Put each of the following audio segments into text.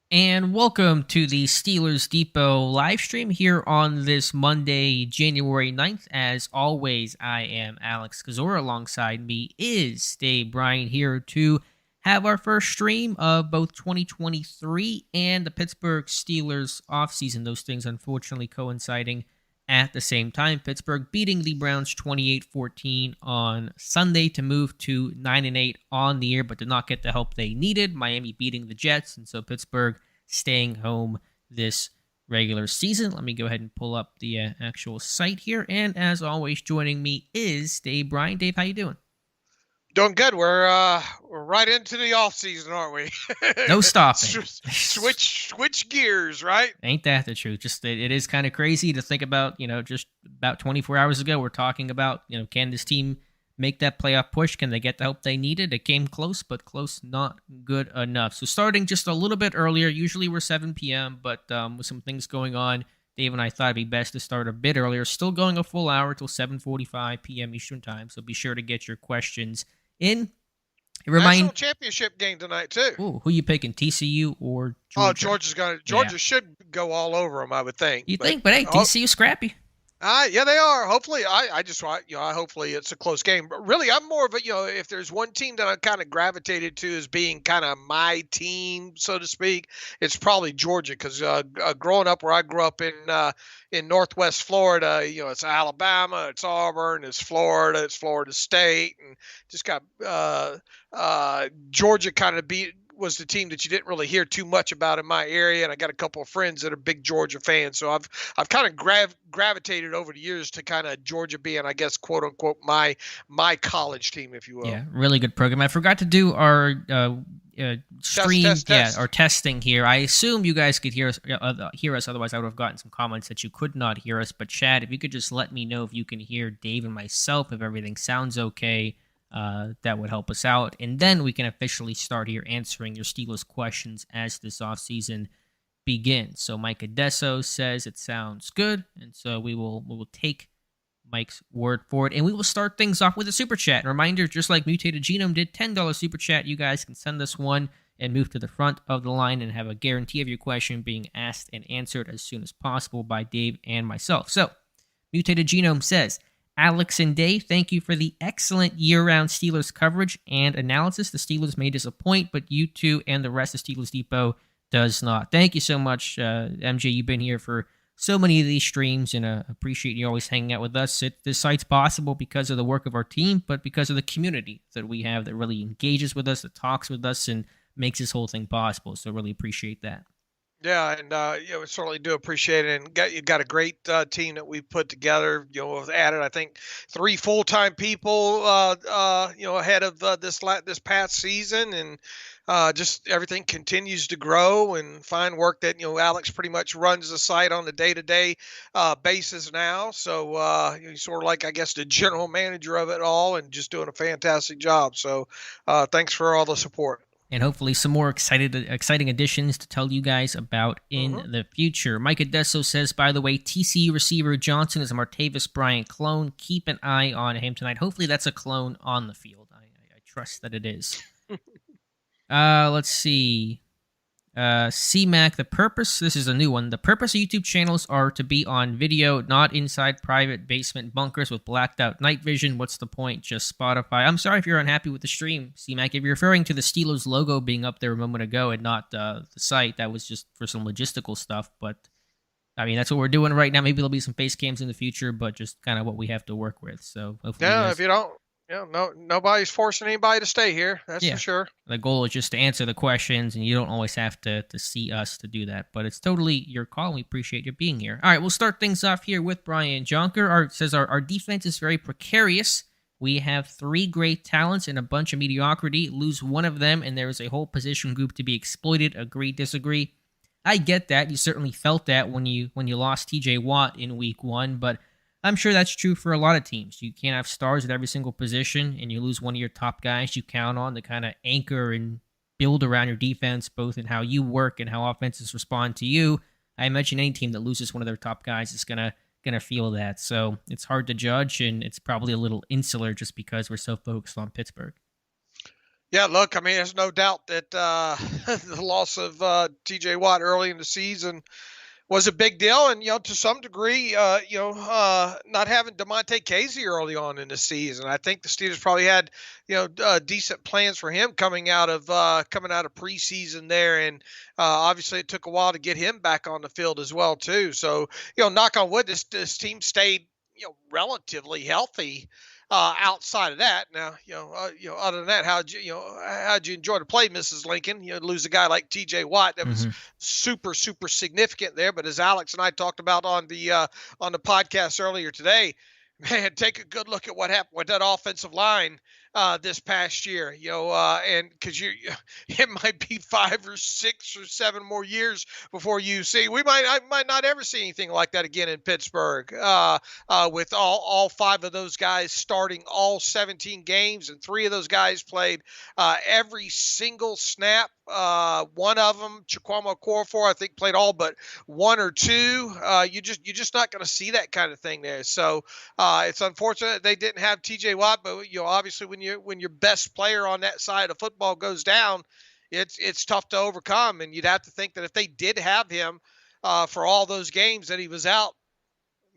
And welcome to the Steelers Depot live stream here on this Monday, January 9th. As always, I am Alex Kazora. Alongside me is Dave Bryan here to have our first stream of both 2023 and the Pittsburgh Steelers offseason. Those things unfortunately coinciding at the same time. Pittsburgh beating the Browns 28-14 on Sunday to move to 9-8 on the year, but did not get the help they needed. Miami beating the Jets, and so Pittsburgh staying home this regular season. Let me go ahead and pull up the actual site here. And as always, joining me is Dave Bryan. Dave, how you doing? Doing good. We're right into the off season, aren't we? No stopping. Switch gears, right? Ain't that the truth? Just it is kind of crazy to think about. Just about 24 hours ago, we're talking about can this team make that playoff push? Can they get the help they needed? It came close, but close not good enough. So starting just a little bit earlier. Usually we're 7 p.m., but with some things going on, Dave and I thought it'd be best to start a bit earlier. Still going a full hour till 7:45 p.m. Eastern time. So be sure to get your questions in. National championship game tonight too. Ooh, who you picking, TCU or Georgia? Oh, Georgia should go all over them, I would think. You think? But hey, TCU scrappy. Yeah, they are. Hopefully, hopefully it's a close game. But really, I'm more of a, if there's one team that I kind of gravitated to as being kind of my team, so to speak, it's probably Georgia. Because growing up where I grew up in Northwest Florida, it's Alabama, it's Auburn, it's Florida State, and just got Georgia kind of was the team that you didn't really hear too much about in my area, and I got a couple of friends that are big Georgia fans, so I've kind of gravitated over the years to kind of Georgia being, I guess, quote unquote, my college team, if you will. Yeah, really good program. I forgot to do our stream, test. Our testing here. I assume you guys could hear us. Otherwise, I would have gotten some comments that you could not hear us. But Chad, if you could just let me know if you can hear Dave and myself, if everything sounds okay. That would help us out. And then we can officially start here answering your Steelers questions as this offseason begins. So Mike Adesso says it sounds good. And so we will take Mike's word for it. And we will start things off with a super chat. And reminder, just like Mutated Genome did, $10 super chat. You guys can send us one and move to the front of the line and have a guarantee of your question being asked and answered as soon as possible by Dave and myself. So Mutated Genome says, Alex and Dave, thank you for the excellent year-round Steelers coverage and analysis. The Steelers may disappoint, but you two and the rest of Steelers Depot does not. Thank you so much, MJ. You've been here for so many of these streams, and appreciate you always hanging out with us. This site's possible because of the work of our team, but because of the community that we have that really engages with us, that talks with us, and makes this whole thing possible. So really appreciate that. Yeah, and we certainly do appreciate it. And you got a great team that we put together. We've added, I think, 3 full-time people, ahead of this past season, and just everything continues to grow and find work that Alex pretty much runs the site on a day-to-day basis now. So he's sort of like, I guess, the general manager of it all, and just doing a fantastic job. So thanks for all the support. And hopefully some more exciting additions to tell you guys about in the future. Mike Adesso says, by the way, TCU receiver Johnson is a Martavis Bryant clone. Keep an eye on him tonight. Hopefully that's a clone on the field. I trust that it is. Let's see. CMAC, the purpose, this is a new one. The purpose of YouTube channels are to be on video, not inside private basement bunkers with blacked out night vision. What's the point? Just Spotify. I'm sorry if you're unhappy with the stream, CMAC. If you're referring to the Steelers logo being up there a moment ago and not the site, that was just for some logistical stuff. But, I mean, that's what we're doing right now. Maybe there'll be some face cams in the future, but just kind of what we have to work with. So hopefully if you don't. Nobody's forcing anybody to stay here. That's for sure. The goal is just to answer the questions, and you don't always have to see us to do that. But it's totally your call, and we appreciate you being here. All right, we'll start things off here with Brian Jonker. Says our defense is very precarious. We have 3 great talents and a bunch of mediocrity. Lose one of them, and there is a whole position group to be exploited. Agree, disagree? I get that. You certainly felt that when you lost T.J. Watt in Week 1, but I'm sure that's true for a lot of teams. You can't have stars at every single position, and you lose one of your top guys you count on to kind of anchor and build around your defense, both in how you work and how offenses respond to you. I imagine any team that loses one of their top guys is gonna feel that. So it's hard to judge, and it's probably a little insular just because we're so focused on Pittsburgh. Yeah, look, I mean, there's no doubt that the loss of T.J. Watt early in the season was a big deal, and to some degree, not having Demonte Casey early on in the season, I think the Steelers probably had decent plans for him coming out of preseason there, and obviously it took a while to get him back on the field as well too. So knock on wood, this team stayed relatively healthy. Outside of that, now other than that, how'd you enjoy the play, Mrs. Lincoln? Lose a guy like T.J. Watt, that was Mm-hmm. super significant there. But as Alex and I talked about on the podcast earlier today, man, take a good look at what happened with that offensive line this past year. And because it might be 5 or 6 or 7 more years before you see. I might not ever see anything like that again in Pittsburgh. With all 5 of those guys starting all 17 games, and 3 of those guys played every single snap. One of them, Chikwama Okorafor, I think played all but 1 or 2. You're just not going to see that kind of thing there. So it's unfortunate they didn't have T.J. Watt, but obviously when your best player on that side of football goes down, it's tough to overcome. And you'd have to think that if they did have him for all those games that he was out,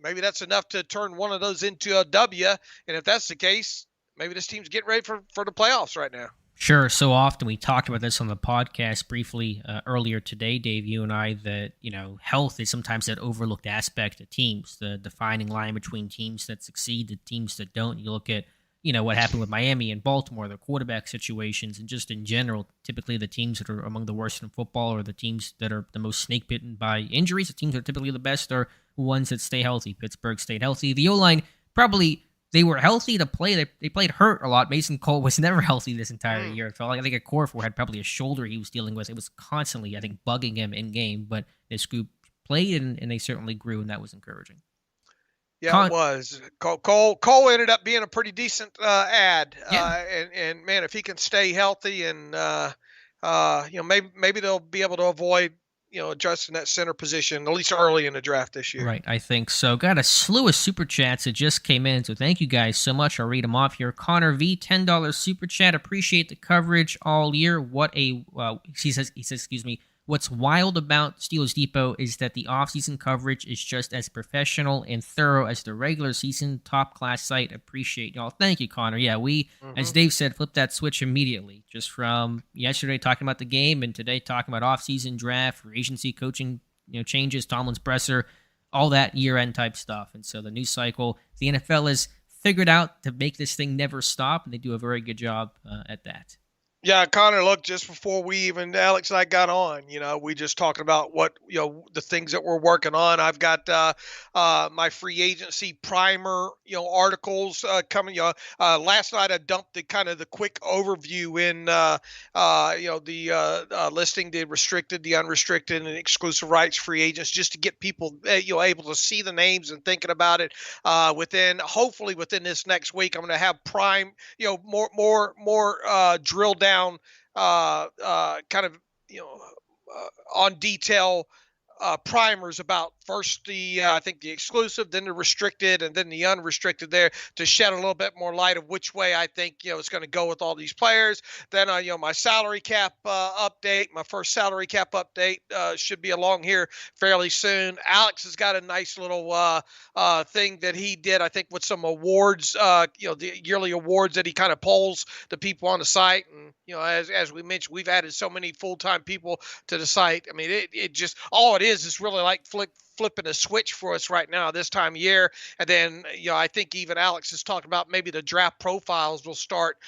maybe that's enough to turn one of those into a W. And if that's the case, maybe this team's getting ready for the playoffs right now. Sure. So often we talked about this on the podcast briefly earlier today, Dave, you and I, that, health is sometimes that overlooked aspect of teams, the defining line between teams that succeed and teams that don't. You look at, what happened with Miami and Baltimore, their quarterback situations, and just in general, typically the teams that are among the worst in football are the teams that are the most snake bitten by injuries. The teams that are typically the best are ones that stay healthy. Pittsburgh stayed healthy. The O-line probably they were healthy to play. They played hurt a lot. Mason Cole was never healthy this entire year. It felt like I think Okorafor had probably a shoulder he was dealing with. It was constantly, I think, bugging him in game. But this group played and they certainly grew, and that was encouraging. Yeah, it was. Cole ended up being a pretty decent ad. Yeah. And man, if he can stay healthy and maybe they'll be able to avoid adjusting that center position at least early in the draft this year. Right, I think so. Got a slew of super chats that just came in, so thank you guys so much. I'll read them off here. Connor V, $10 super chat. Appreciate the coverage all year. He says, excuse me. What's wild about Steelers Depot is that the offseason coverage is just as professional and thorough as the regular season. Top class site. Appreciate y'all. Thank you, Connor. Yeah, we, as Dave said, flipped that switch immediately. Just from yesterday talking about the game and today talking about offseason draft, free agency, coaching, changes, Tomlin's presser, all that year-end type stuff. And so the news cycle, the NFL has figured out to make this thing never stop, and they do a very good job at that. Yeah, Connor, look, just before Alex and I got on, we just talking about what, the things that we're working on. I've got my free agency primer, articles coming. Last night I dumped the quick overview in, the listing, the restricted, the unrestricted, and exclusive rights free agents, just to get people, able to see the names and thinking about it. Hopefully within this next week, I'm going to have more drill down on detail primers about first I think the exclusive, then the restricted, and then the unrestricted there, to shed a little bit more light of which way I think it's going to go with all these players. Then my salary cap update, my first salary cap update should be along here fairly soon. Alex has got a nice little thing that he did, I think, with some awards, the yearly awards that he kind of polls the people on the site. And as we mentioned, we've added so many full-time people to the site. I mean, it just, all it is really like flipping a switch for us right now this time of year. And then, I think even Alex has talked about maybe the draft profiles will start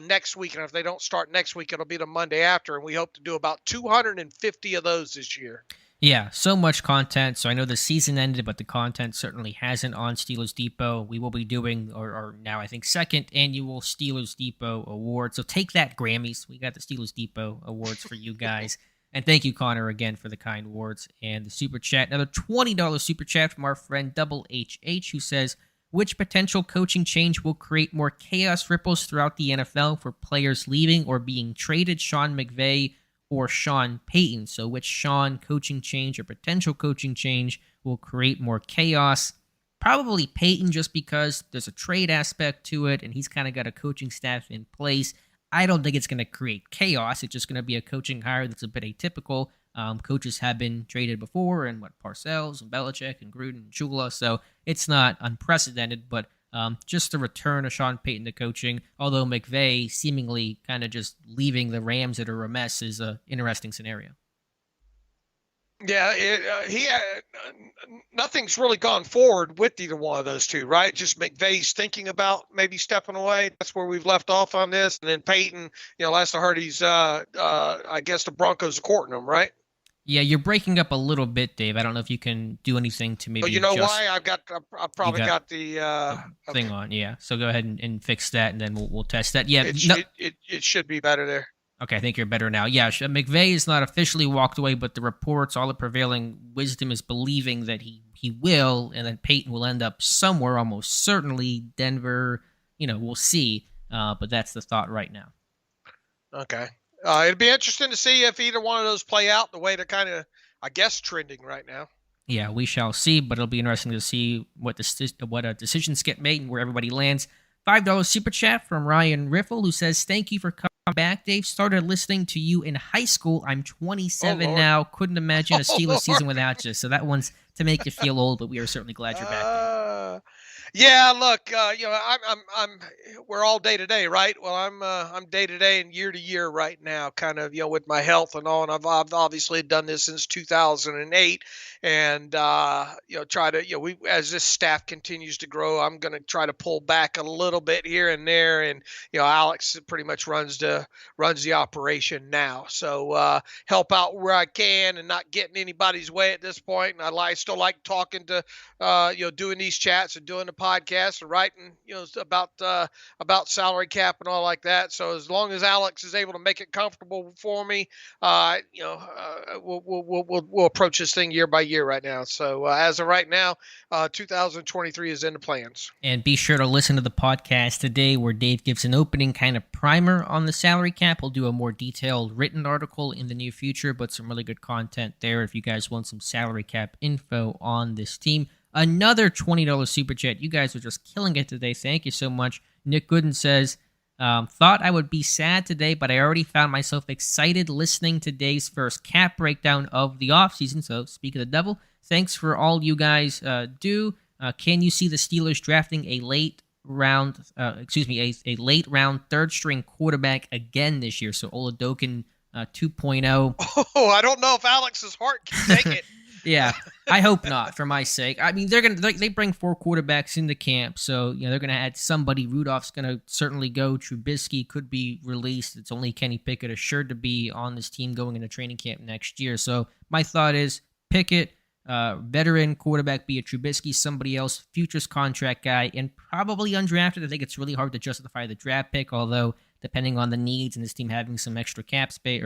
next week. And if they don't start next week, it'll be the Monday after. And we hope to do about 250 of those this year. Yeah, so much content. So I know the season ended, but the content certainly hasn't on Steelers Depot. We will be doing our now, I think, second annual Steelers Depot Award. So take that, Grammys. We got the Steelers Depot Awards for you guys. And thank you, Connor, again for the kind words and the super chat. Another $20 super chat from our friend Double HH, who says, which potential coaching change will create more chaos ripples throughout the NFL for players leaving or being traded? Sean McVay or Sean Payton? So which Sean coaching change or potential coaching change will create more chaos? Probably Payton, just because there's a trade aspect to it, and he's kind of got a coaching staff in place. I don't think it's going to create chaos. It's just going to be a coaching hire that's a bit atypical. Coaches have been traded before, and Parcells and Belichick and Gruden and Shula, so it's not unprecedented, but just the return of Sean Payton to coaching, although McVay seemingly kind of just leaving the Rams at a mess is an interesting scenario. Yeah, nothing's really gone forward with either one of those two, right? Just McVay's thinking about maybe stepping away. That's where we've left off on this. And then Peyton, last I heard, he's, I guess the Broncos are courting him, right? Yeah, you're breaking up a little bit, Dave. I don't know if you can do anything to maybe. But you know why? I've probably got the thing on. Yeah, so go ahead and fix that, and then we'll test that. Yeah, it should be better there. Okay, I think you're better now. Yeah, McVay is not officially walked away, but the reports, all the prevailing wisdom is believing that he will, and then Peyton will end up somewhere, almost certainly Denver. We'll see, but that's the thought right now. Okay. It'd be interesting to see if either one of those play out the way they're kind of, I guess, trending right now. Yeah, we shall see, but it'll be interesting to see what decisions get made and where everybody lands. $5 super chat from Ryan Riffle, who says, "Thank you for coming back, Dave. Started listening to you in high school. I'm 27 now. Couldn't imagine a Steelers season without you." So that one's to make you feel old, but we are certainly glad you're back. Yeah, look, we're all day to day, right? Well, I'm day to day and year to year right now, kind of, with my health and all. And I've obviously done this since 2008, and try to, we as this staff continues to grow, I'm going to try to pull back a little bit here and there. And Alex pretty much runs the operation now, so help out where I can and not getting anybody's way at this point. And I still like talking to, doing these chats and doing the podcast and writing, about salary cap and all like that. So as long as Alex is able to make it comfortable for me, we'll approach this thing year by year right now. So as of right now, 2023 is in the plans. And be sure to listen to the podcast today where Dave gives an opening kind of primer on the salary cap. We'll do a more detailed written article in the near future, but some really good content there if you guys want some salary cap info on this team. Another $20 super chat. You guys are just killing it today. Thank you so much. Nick Gooden says, thought I would be sad today, but I already found myself excited listening to today's first cap breakdown of the offseason. So, speak of the devil, thanks for all you guys do. Can you see the Steelers drafting a late round third string quarterback again this year? So, Oladokin 2.0. Oh, I don't know if Alex's heart can take it. Yeah, I hope not, for my sake. I mean, they bring 4 quarterbacks into camp, so they're gonna add somebody. Rudolph's gonna certainly go. Trubisky could be released. It's only Kenny Pickett assured to be on this team going into training camp next year. So my thought is Pickett, veteran quarterback, be it Trubisky, somebody else, futures contract guy, and probably undrafted. I think it's really hard to justify the draft pick, although depending on the needs and this team having some extra cap space,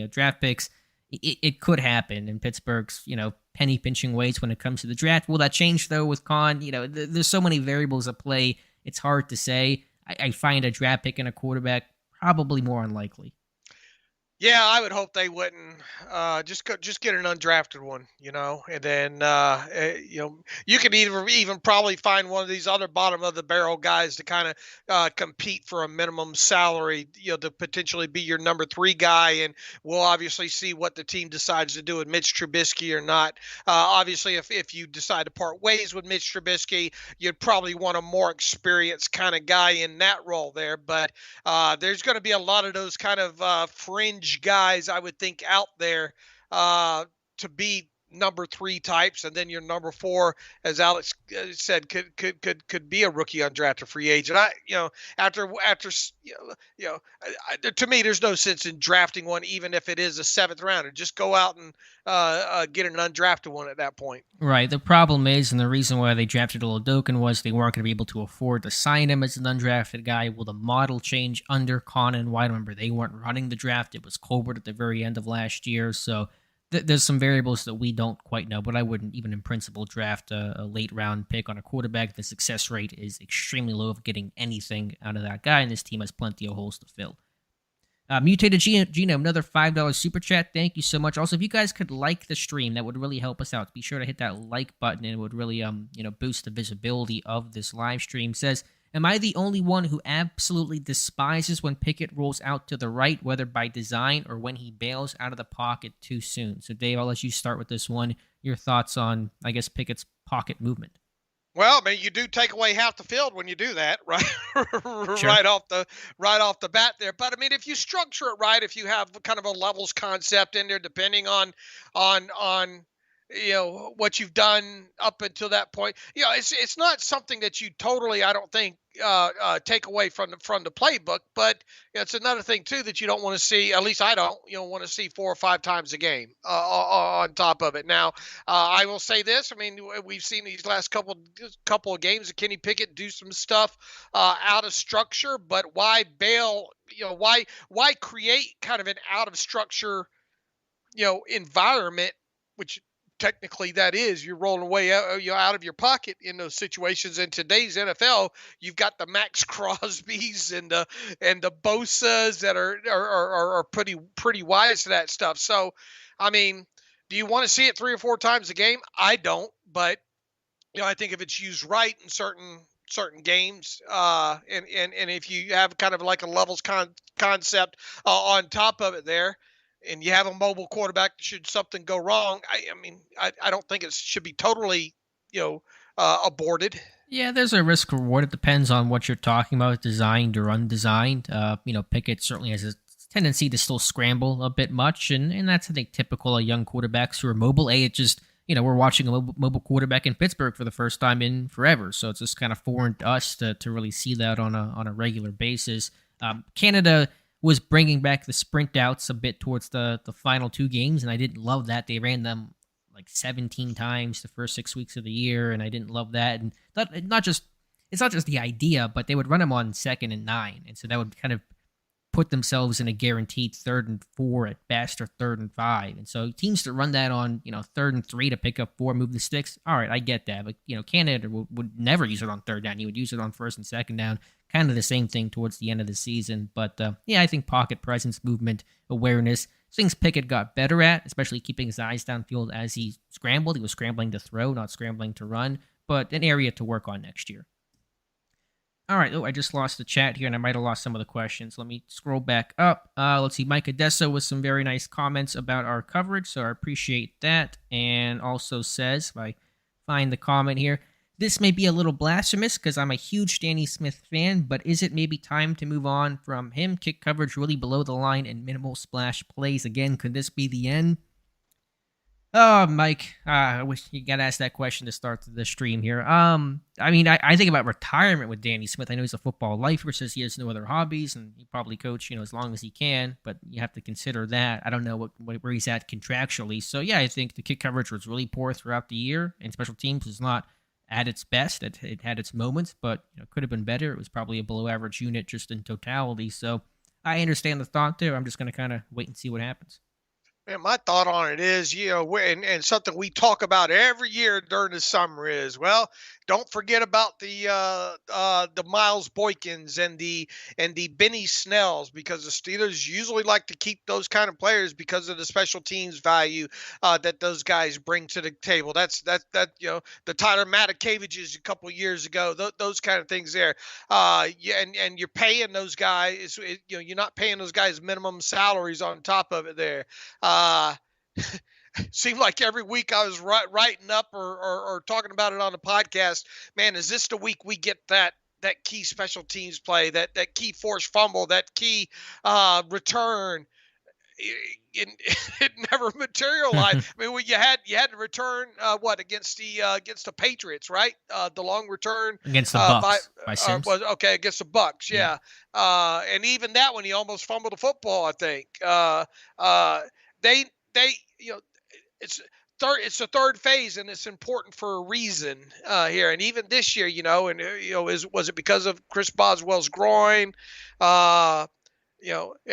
draft picks. It could happen in Pittsburgh's, penny pinching ways when it comes to the draft. Will that change though with Khan? There's so many variables at play. It's hard to say. I find a draft pick and a quarterback probably more unlikely. Yeah, I would hope they wouldn't just get an undrafted one, and then you could even probably find one of these other bottom of the barrel guys to kind of compete for a minimum salary, to potentially be your number 3 guy. And we'll obviously see what the team decides to do with Mitch Trubisky or not. Obviously, if you decide to part ways with Mitch Trubisky, you'd probably want a more experienced kind of guy in that role there. But there's going to be a lot of those kind of fringe guys, I would think, out there to be number 3 types, and then your number 4, as Alex said, could be a rookie undrafted free agent. To me, there's no sense in drafting one, even if it is a 7th rounder. Just go out and get an undrafted one at that point. Right. The problem is, and the reason why they drafted Oladokin was they weren't going to be able to afford to sign him as an undrafted guy. Will the model change under Khan and White? Remember, they weren't running the draft. It was Colbert at the very end of last year, so there's some variables that we don't quite know, but I wouldn't even in principle draft a late round pick on a quarterback. The success rate is extremely low of getting anything out of that guy, and this team has plenty of holes to fill. Mutated Genome, another $5 super chat. Thank you so much. Also, if you guys could like the stream, that would really help us out. Be sure to hit that like button, and it would really boost the visibility of this live stream. Says, Am I the only one who absolutely despises when Pickett rolls out to the right, whether by design or when he bails out of the pocket too soon? So, Dave, I'll let you start with this one. Your thoughts on, I guess, Pickett's pocket movement. Well, I mean, you do take away half the field when you do that, right? Sure. right off the bat there. But I mean, if you structure it right, if you have kind of a levels concept in there, depending on what you've done up until that point, it's not something that you totally, I don't think, take away from the playbook. But it's another thing too that you don't want to see. At least I don't. You don't want to see 4 or 5 times a game on top of it. Now, I will say this. I mean, we've seen these last couple of games of Kenny Pickett do some stuff out of structure, but why bail? Why create kind of an out of structure, environment, which technically that is you're rolling away out of your pocket in those situations. In today's NFL, you've got the Max Crosbys and the Bosas that are pretty wise to that stuff. So, I mean, do you want to see it 3 or 4 times a game? I don't, but I think if it's used right in certain games, and if you have kind of like a levels concept on top of it there, and you have a mobile quarterback, should something go wrong, I mean, I don't think it should be totally, aborted. Yeah, there's a risk reward. It depends on what you're talking about, designed or undesigned. Pickett certainly has a tendency to still scramble a bit much, and that's, I think, typical of young quarterbacks who are mobile. It just, we're watching a mobile quarterback in Pittsburgh for the first time in forever, so it's just kind of foreign to us to really see that on a regular basis. Canada was bringing back the sprint outs a bit towards the final 2 games, and I didn't love that. They ran them like 17 times the first 6 weeks of the year, and I didn't love that. And it's not just the idea, but they would run them on 2nd and 9, and so that would kind of put themselves in a guaranteed 3rd and 4 at best, or 3rd and 5. And so teams to run that on 3rd and 3 to pick up 4, move the sticks. All right, I get that, but Canada would never use it on 3rd down. He would use it on 1st and 2nd down. Kind of the same thing towards the end of the season. But I think pocket presence, movement, awareness, things Pickett got better at, especially keeping his eyes downfield as he scrambled. He was scrambling to throw, not scrambling to run, but an area to work on next year. All right. Oh, I just lost the chat here, and I might have lost some of the questions. Let me scroll back up. Let's see. Mike Odessa with some very nice comments about our coverage, so I appreciate that. And also says, if I find the comment here, this may be a little blasphemous because I'm a huge Danny Smith fan, but is it maybe time to move on from him? Kick coverage really below the line and minimal splash plays. Again, could this be the end? Oh, Mike, I wish you got to ask that question to start the stream here. I think about retirement with Danny Smith. I know he's a football lifer, says he has no other hobbies, and he probably coach, as long as he can, but you have to consider that. I don't know where he's at contractually. So, yeah, I think the kick coverage was really poor throughout the year, and special teams was not at its best. It had its moments, but could have been better. It was probably a below-average unit just in totality. So I understand the thought there. I'm just going to kind of wait and see what happens. Man, my thought on it is, and something we talk about every year during the summer is, well, don't forget about the Miles Boykins and the Benny Snells, because the Steelers usually like to keep those kind of players because of the special teams value that those guys bring to the table. That's the Tyler Matakaviches a couple of years ago, those kind of things there. And you're paying those guys, you're not paying those guys minimum salaries on top of it there. Seemed like every week I was writing up or talking about it on the podcast. Man, is this the week we get that key special teams play, that key forced fumble, that key return? It never materialized. I mean, you had to return against the Patriots, right? The long return against the Bucks by Sims. Against the Bucks, yeah. And even that one, he almost fumbled the football, I think. They it's the third phase, and it's important for a reason here. And even this year, was it because of Chris Boswell's groin? And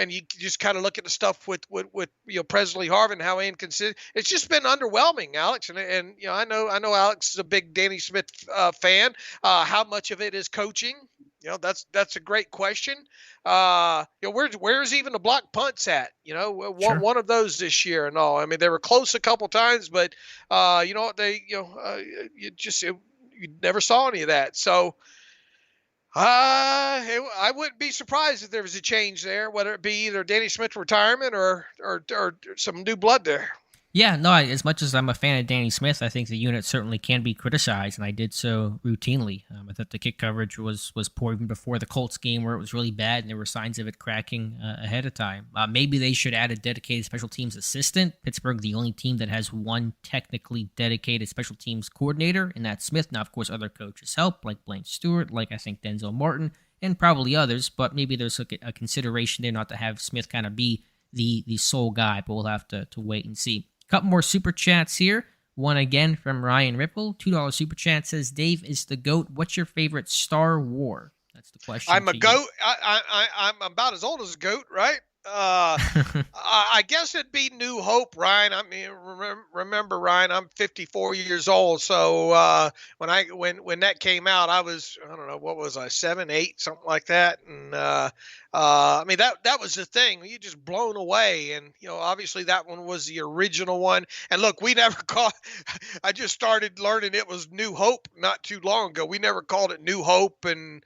you just kind of look at the stuff with Presley Harvin, how inconsistent. It's just been underwhelming, Alex. And I know Alex is a big Danny Smith fan. How much of it is coaching? That's a great question. Where's even the block punts at? Sure. One of those this year and all. I mean, they were close a couple times, but you never saw any of that. So I wouldn't be surprised if there was a change there, whether it be either Danny Smith retirement or some new blood there. Yeah, no, as much as I'm a fan of Danny Smith, I think the unit certainly can be criticized, and I did so routinely. I thought the kick coverage was poor even before the Colts game, where it was really bad, and there were signs of it cracking ahead of time. Maybe they should add a dedicated special teams assistant. Pittsburgh, the only team that has one technically dedicated special teams coordinator, and that's Smith. Now, of course, other coaches help, like Blaine Stewart, like I think Denzel Martin, and probably others, but maybe there's a consideration there not to have Smith kind of be the sole guy, but we'll have to wait and see. Couple more super chats here. One again from Ryan Ripple. $2 super chat says, Dave is the GOAT. What's your favorite Star War? That's the question. I'm a goat. I'm about as old as a goat, right? I guess it'd be New Hope, Ryan. I mean, remember, Ryan, I'm 54 years old. So when that came out, I don't know, what was I, 7, 8, something like that. And I mean, that was the thing. You just blown away. And, obviously that one was the original one. And look, we never called, I just started learning it was New Hope not too long ago. We never called it New Hope and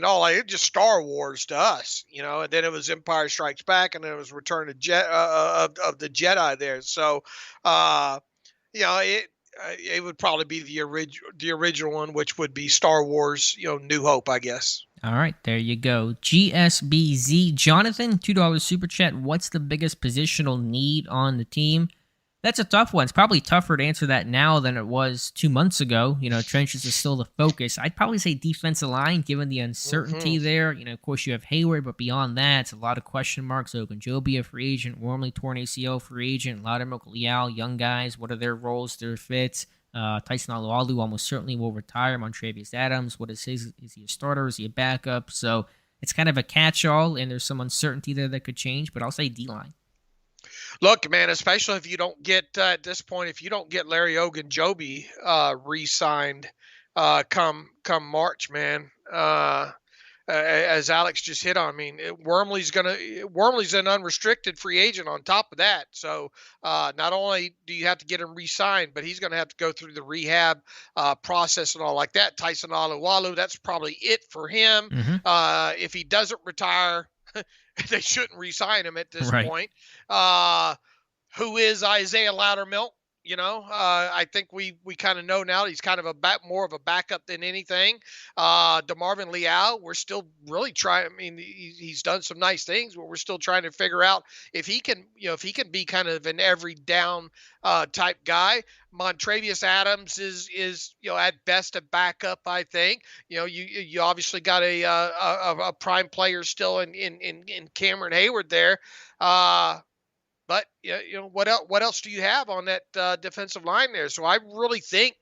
all. It just Star Wars to us, and then it was Empire Strikes Back, and then it was Return of the Jedi there. So, it would probably be the original one, which would be Star Wars, New Hope, I guess. All right, there you go. GSBZ Jonathan, $2 super chat. What's the biggest positional need on the team? That's a tough one. It's probably tougher to answer that now than it was 2 months ago. Trenches is still the focus. I'd probably say defensive line, given the uncertainty there. Of course, you have Hayward, but beyond that, it's a lot of question marks. Ogunjobi, a free agent. Wormley, torn ACL, free agent. Loudermilk, Leal, young guys. What are their roles, their fits? Tyson Alualu almost certainly will retire. Montravius Adams, what is his? Is he a starter? Is he a backup? So it's kind of a catch-all, and there's some uncertainty there that could change, but I'll say D-line. Look, man, especially if you don't get at this point, if you don't get Larry Ogunjobi re-signed come March, man. As Alex just hit on, I mean, Wormley's an unrestricted free agent on top of that. So not only do you have to get him re-signed, but he's going to have to go through the rehab process and all like that. Tyson Alualu, that's probably it for him. If he doesn't retire, they shouldn't re-sign him at this point. Who is Isaiah Loudermilk? I think we kind of know now he's kind of more of a backup than anything. DeMarvin Leal, we're still really trying. I mean, he's done some nice things, but we're still trying to figure out if he can be kind of an every down type guy. Montravius Adams is at best a backup, I think. You obviously got a prime player still in Cameron Hayward there. But what else do you have on that defensive line there? So I really think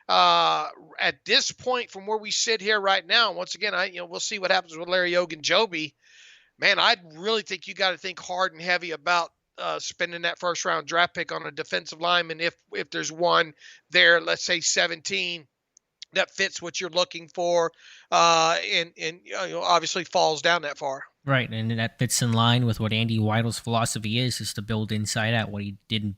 at this point, from where we sit here right now, once again, we'll see what happens with Larry Ogunjobi. Man, I really think you got to think hard and heavy about spending that first round draft pick on a defensive lineman if there's one there, let's say 17, that fits what you're looking for, and obviously falls down that far. Right, and that fits in line with what Andy Weidel's philosophy is to build inside out. What they did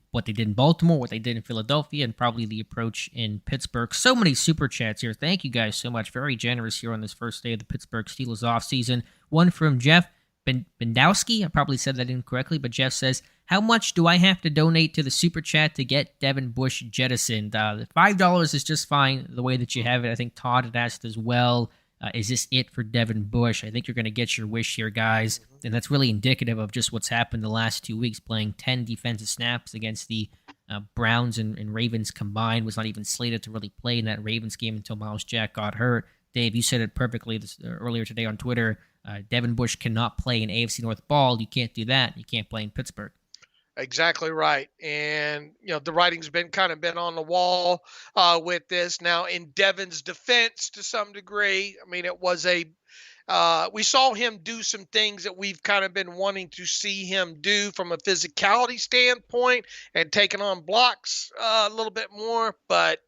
in Baltimore, what they did in Philadelphia, and probably the approach in Pittsburgh. So many super chats here. Thank you guys so much. Very generous here on this first day of the Pittsburgh Steelers offseason. One from Jeff Bendowski. I probably said that incorrectly, but Jeff says, how much do I have to donate to the super chat to get Devin Bush jettisoned? The $5 is just fine the way that you have it. I think Todd had asked as well. Is this it for Devin Bush? I think you're going to get your wish here, guys. And that's really indicative of just what's happened the last 2 weeks, playing 10 defensive snaps against the Browns and Ravens combined. Was not even slated to really play in that Ravens game until Miles Jack got hurt. Dave, you said it perfectly earlier today on Twitter. Devin Bush cannot play in AFC North ball. You can't do that. You can't play in Pittsburgh. Exactly right. And, the writing's been on the wall with this. Now, in Devin's defense, to some degree, I mean, it was we saw him do some things that we've kind of been wanting to see him do from a physicality standpoint and taking on blocks a little bit more, but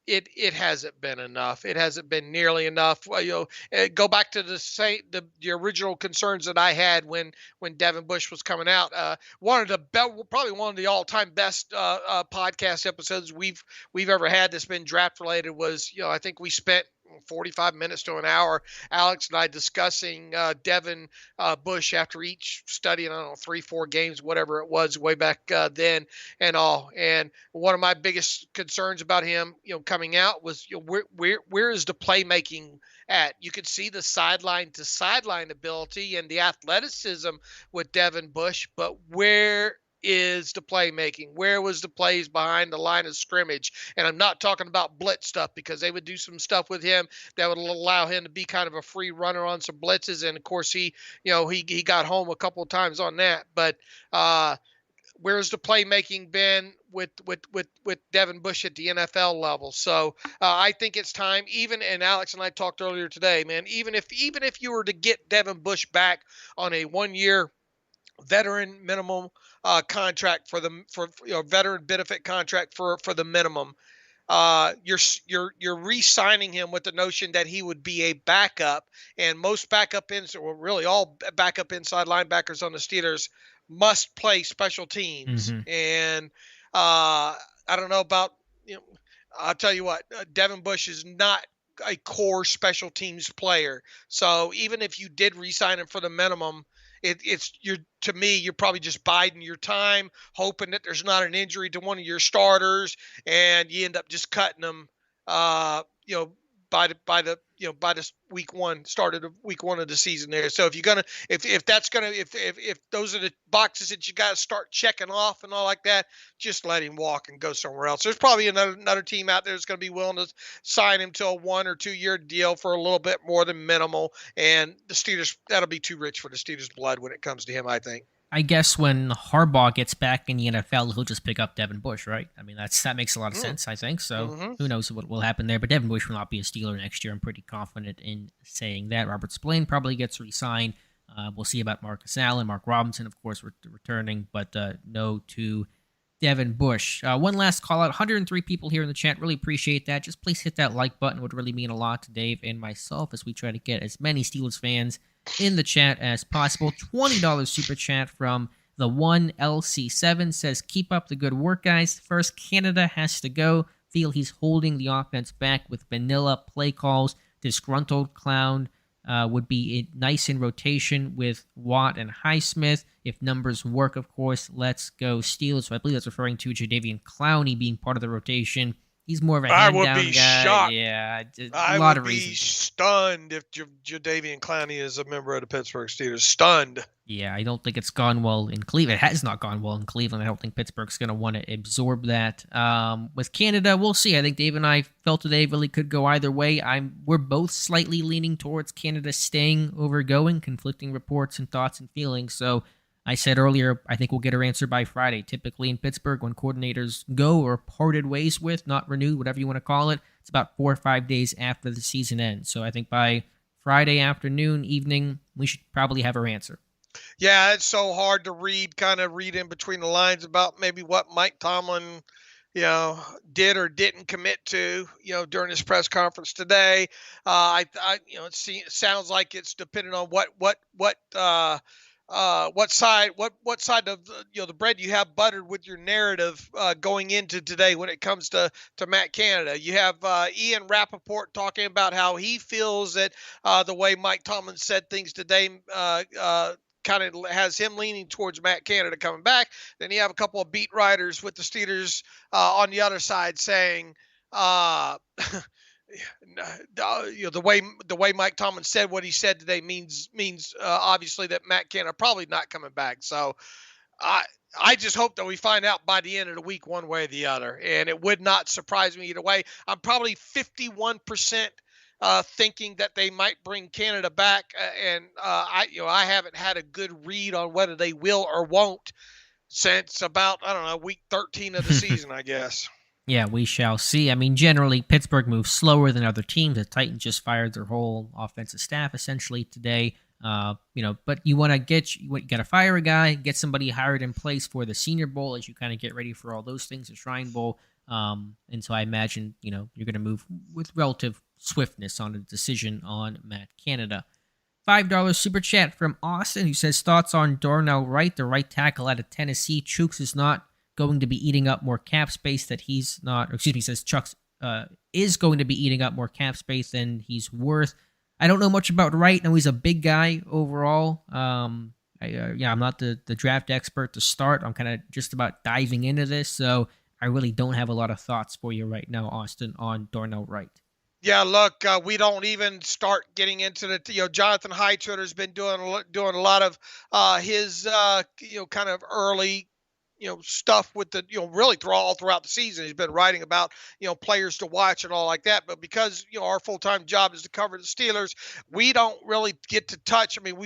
it hasn't been enough. It hasn't been nearly enough. Go back to the original concerns that I had when Devin Bush was coming out. Probably one of the all-time best podcast episodes we've ever had that's been draft related was, I think we spent 45 minutes to an hour, Alex and I discussing Devin Bush after each study, I don't know, 3, 4 games, whatever it was, way back then and all. And one of my biggest concerns about him, coming out was, where is the playmaking at? You could see the sideline to sideline ability and the athleticism with Devin Bush, but where is the playmaking? Where was the plays behind the line of scrimmage? And I'm not talking about blitz stuff, because they would do some stuff with him that would allow him to be kind of a free runner on some blitzes. And of course, he got home a couple of times on that. But where's the playmaking been with Devin Bush at the NFL level? So I think it's time. And Alex and I talked earlier today, man. Even if you were to get Devin Bush back on a 1-year veteran minimum contract for veteran benefit contract for the minimum, you're re-signing him with the notion that he would be a backup, and most really all backup inside linebackers on the Steelers must play special teams. Mm-hmm. And I don't know about, I'll tell you what, Devin Bush is not a core special teams player. So even if you did re-sign him for the minimum, you're probably just biding your time, hoping that there's not an injury to one of your starters, and you end up just cutting them, by the start of the week 1 of the season there. So if those are the boxes that you got to start checking off and all like that, just let him walk and go somewhere else. There's probably another team out there that's going to be willing to sign him to a 1 or 2 year deal for a little bit more than minimal. And the Steelers, that'll be too rich for the Steelers' blood when it comes to him, I think. I guess when Harbaugh gets back in the NFL, he'll just pick up Devin Bush, right? I mean, that makes a lot of sense, I think. So Who knows what will happen there. But Devin Bush will not be a Steeler next year. I'm pretty confident in saying that. Robert Spillane probably gets re-signed. We'll see about Marcus Allen. Mark Robinson, of course, returning, but no to Devin Bush. One last call out. 103 people here in the chat. Really appreciate that. Just please hit that like button. It would really mean a lot to Dave and myself as we try to get as many Steelers fans in the chat as possible. $20 super chat from the 1LC7 says, keep up the good work, guys. First, Canada has to go. Feel he's holding the offense back with vanilla play calls. Disgruntled clown would be nice in rotation with Watt and Highsmith. If numbers work, of course, let's go Steelers. So I believe that's referring to Jadeveon Clowney being part of the rotation. He's more of a hand-down guy. I would be shocked. Yeah, I would be stunned if Jadeveon Clowney is a member of the Pittsburgh Steelers. Stunned. Yeah, I don't think it's gone well in Cleveland. It has not gone well in Cleveland. I don't think Pittsburgh's going to want to absorb that. With Canada, we'll see. I think Dave and I felt today really could go either way. We're both slightly leaning towards Canada staying over going, conflicting reports and thoughts and feelings. So I said earlier, I think we'll get our answer by Friday. Typically in Pittsburgh, when coordinators go or parted ways with, not renewed, whatever you want to call it, it's about 4 or 5 days after the season ends. So I think by Friday afternoon, evening, we should probably have our answer. Yeah, it's so hard to read in between the lines about maybe what Mike Tomlin, did or didn't commit to, during his press conference today. It sounds like it's dependent on what side of the bread you have buttered with your narrative going into today when it comes to Matt Canada. You have Ian Rappaport talking about how he feels that the way Mike Tomlin said things today kind of has him leaning towards Matt Canada coming back. Then you have a couple of beat writers with the Steelers on the other side saying the way Mike Tomlin said what he said today means obviously that Matt Canada probably not coming back. So I just hope that we find out by the end of the week one way or the other, and it would not surprise me either way. I'm probably 51% thinking that they might bring Canada back, and I haven't had a good read on whether they will or won't since about week 13 of the season, I guess. Yeah, we shall see. I mean, generally, Pittsburgh moves slower than other teams. The Titans just fired their whole offensive staff essentially today. But you got to fire a guy, get somebody hired in place for the Senior Bowl as you kind of get ready for all those things, the Shrine Bowl. And so I imagine, you're going to move with relative swiftness on a decision on Matt Canada. $5 super chat from Austin, who says, thoughts on Darnell Wright, the right tackle out of Tennessee. Chooks is not going to be eating up more cap space that he's not, says Chuck's is going to be eating up more cap space than he's worth. I don't know much about Wright. I know he's a big guy overall. I'm not the draft expert to start. I'm kind of just about diving into this, so I really don't have a lot of thoughts for you right now, Austin, on Darnell Wright. Yeah, look, we don't even start getting into the. Jonathan Hightower's been doing a lot of his kind of early stuff with the really throughout the season. He's been writing about players to watch and all like that. But because our full-time job is to cover the Steelers, we don't really get to touch. I mean,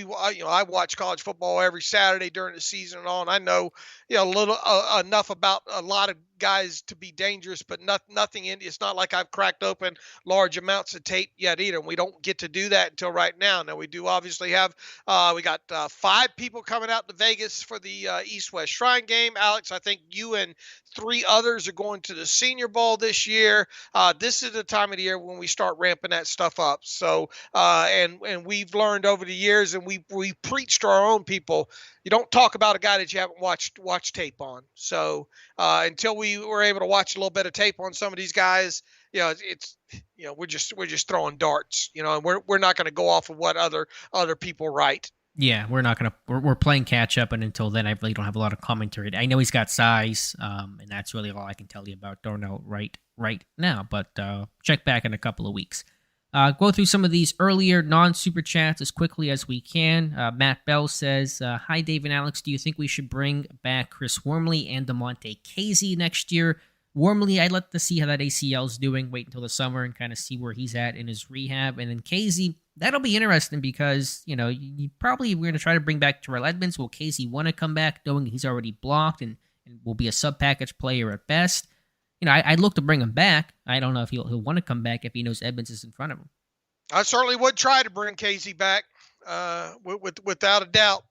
I watch college football every Saturday during the season and all, and I know a little enough about a lot of guys to be dangerous, but nothing in. It's not like I've cracked open large amounts of tape yet either. And we don't get to do that until right now. Now we do obviously have we got 5 people coming out to Vegas for the East-West Shrine game. Alex, I think you and 3 others are going to the Senior Bowl this year. This is the time of the year when we start ramping that stuff up. So and we've learned over the years, and we preach to our own people, you don't talk about a guy that you haven't watched tape on. So until we were able to watch a little bit of tape on some of these guys, it's we're just throwing darts, and we're not going to go off of what other people write. Yeah, we're playing catch up, and until then, I really don't have a lot of commentary. I know he's got size, and that's really all I can tell you about Darnell Wright right now. But check back in a couple of weeks. Go through some of these earlier non-super chats as quickly as we can. Matt Bell says, "Hi, Dave and Alex. Do you think we should bring back Chris Wormley and DeMonte Casey next year? Wormley, I'd like to see how that ACL is doing. Wait until the summer and kind of see where he's at in his rehab. And then Casey, that'll be interesting because, you probably we're going to try to bring back Terrell Edmonds. Will Casey want to come back knowing he's already blocked and will be a sub-package player at best? I'd look to bring him back. I don't know if he'll want to come back if he knows Edmonds is in front of him. I certainly would try to bring Casey back, without a doubt.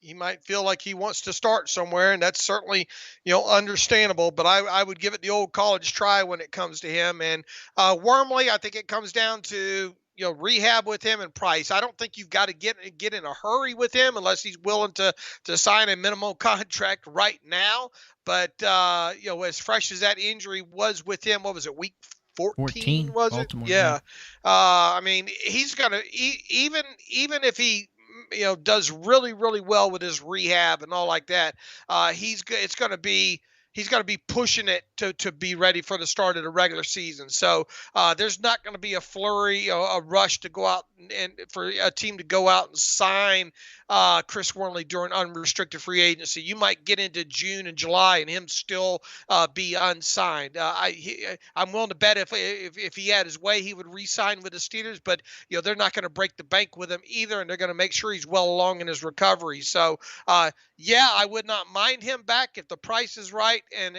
He might feel like he wants to start somewhere, and that's certainly understandable. But I would give it the old college try when it comes to him. And Wormley, I think it comes down to rehab with him and price. I don't think you've got to get in a hurry with him unless he's willing to sign a minimum contract right now. But as fresh as that injury was with him, what was it, week 14 was Baltimore, it? Yeah. I mean, he's gonna even if he does really, really well with his rehab and all like that, it's gonna be he's going to be pushing it to be ready for the start of the regular season. So there's not going to be a flurry, a rush to go out and for a team to go out and sign Chris Wormley during unrestricted free agency. You might get into June and July and him still be unsigned. I'm willing to bet if he had his way, he would re-sign with the Steelers, but they're not going to break the bank with him either, and they're going to make sure he's well along in his recovery. So I would not mind him back if the price is right and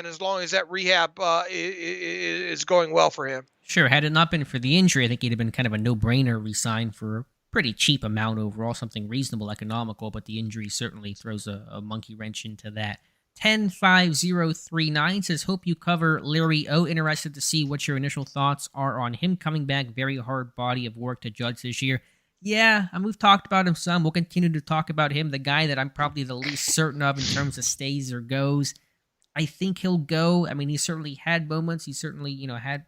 as long as that rehab is going well for him. Sure, had it not been for the injury, I think he'd have been kind of a no-brainer re-sign for a pretty cheap amount overall, something reasonable, economical, but the injury certainly throws a monkey wrench into that. 105039 says, hope you cover Larry O. Interested to see what your initial thoughts are on him coming back. Very hard body of work to judge this year. Yeah, we've talked about him some. We'll continue to talk about him. The guy that I'm probably the least certain of in terms of stays or goes. I think he'll go. I mean, he certainly had moments. He certainly, had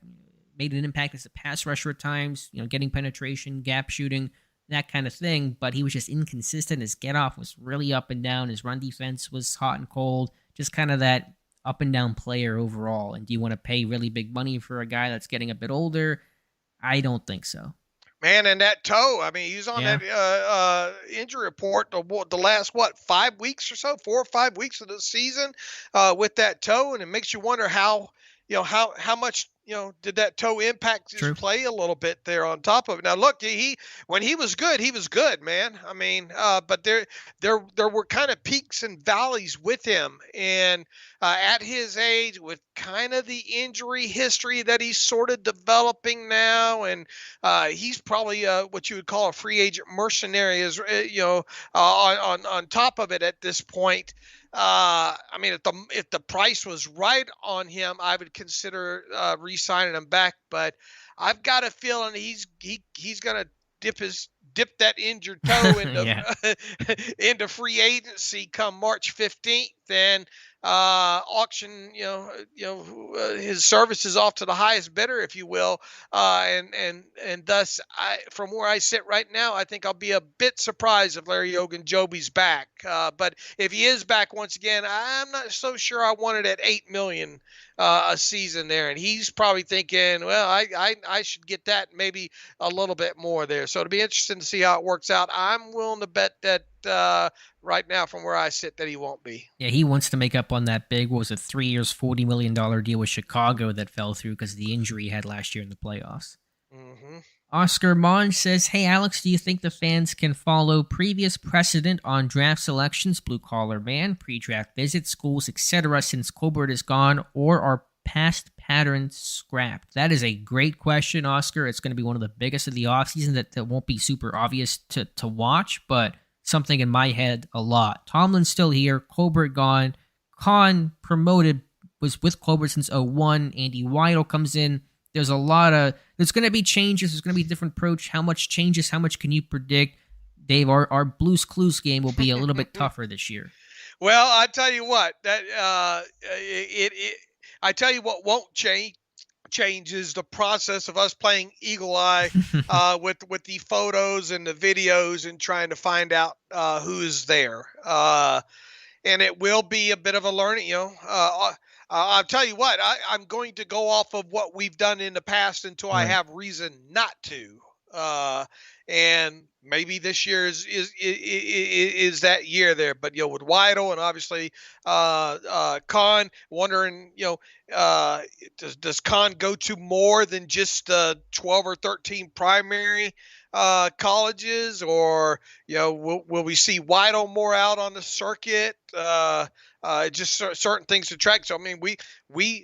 made an impact as a pass rusher at times, getting penetration, gap shooting, that kind of thing. But he was just inconsistent. His get off was really up and down. His run defense was hot and cold. Just kind of that up and down player overall. And do you want to pay really big money for a guy that's getting a bit older? I don't think so. Man, and that toe, I mean, he's on that injury report the last, 5 weeks or so, 4 or 5 weeks of the season with that toe. And it makes you wonder how much, did that toe impact his play a little bit there on top of it. Now, look, when he was good, man. I mean, but there were kind of peaks and valleys with him. And at his age, with kind of the injury history that he's sort of developing now, and he's probably what you would call a free agent mercenary, on top of it at this point. I mean, if the price was right on him, I would consider re-signing him back. But I've got a feeling he's going to dip that injured toe into into free agency come March 15th. And auction, his services off to the highest bidder, if you will, and thus, from where I sit right now, I think I'll be a bit surprised if Larry Ogunjobi's back. But if he is back once again, I'm not so sure I want it at 8 million a season there, and he's probably thinking, well, I should get that maybe a little bit more there. So it'll be interesting to see how it works out. I'm willing to bet that right now, from where I sit, that he won't be. Yeah, he wants to make up on that big, what was it, 3 years, $40 million deal with Chicago that fell through because of the injury he had last year in the playoffs. Mm-hmm. Oscar Monge says, "Hey Alex, do you think the fans can follow previous precedent on draft selections, blue collar man, pre-draft visits, schools, etc. since Colbert is gone, or are past patterns scrapped?" That is a great question, Oscar. It's going to be one of the biggest of the offseason that won't be super obvious to watch, but something in my head a lot. Tomlin's still here, Colbert gone, Khan promoted, was with Colbert since 01, Andy Weidel comes in. There's going to be changes. There's going to be a different approach. How much changes? How much can you predict? Dave, our Blues Clues game will be a little bit tougher this year. Well, I tell you what, I tell you what won't changes the process of us playing Eagle Eye with the photos and the videos and trying to find out who's there. And it will be a bit of a learning, I'll tell you what, I'm going to go off of what we've done in the past until I have reason not to. And maybe this year is that year there. But with Weidel and obviously Khan, wondering does Khan go to more than just 12 or 13 primary colleges, or will we see Weidel more out on the circuit? Just certain things to track. So I mean,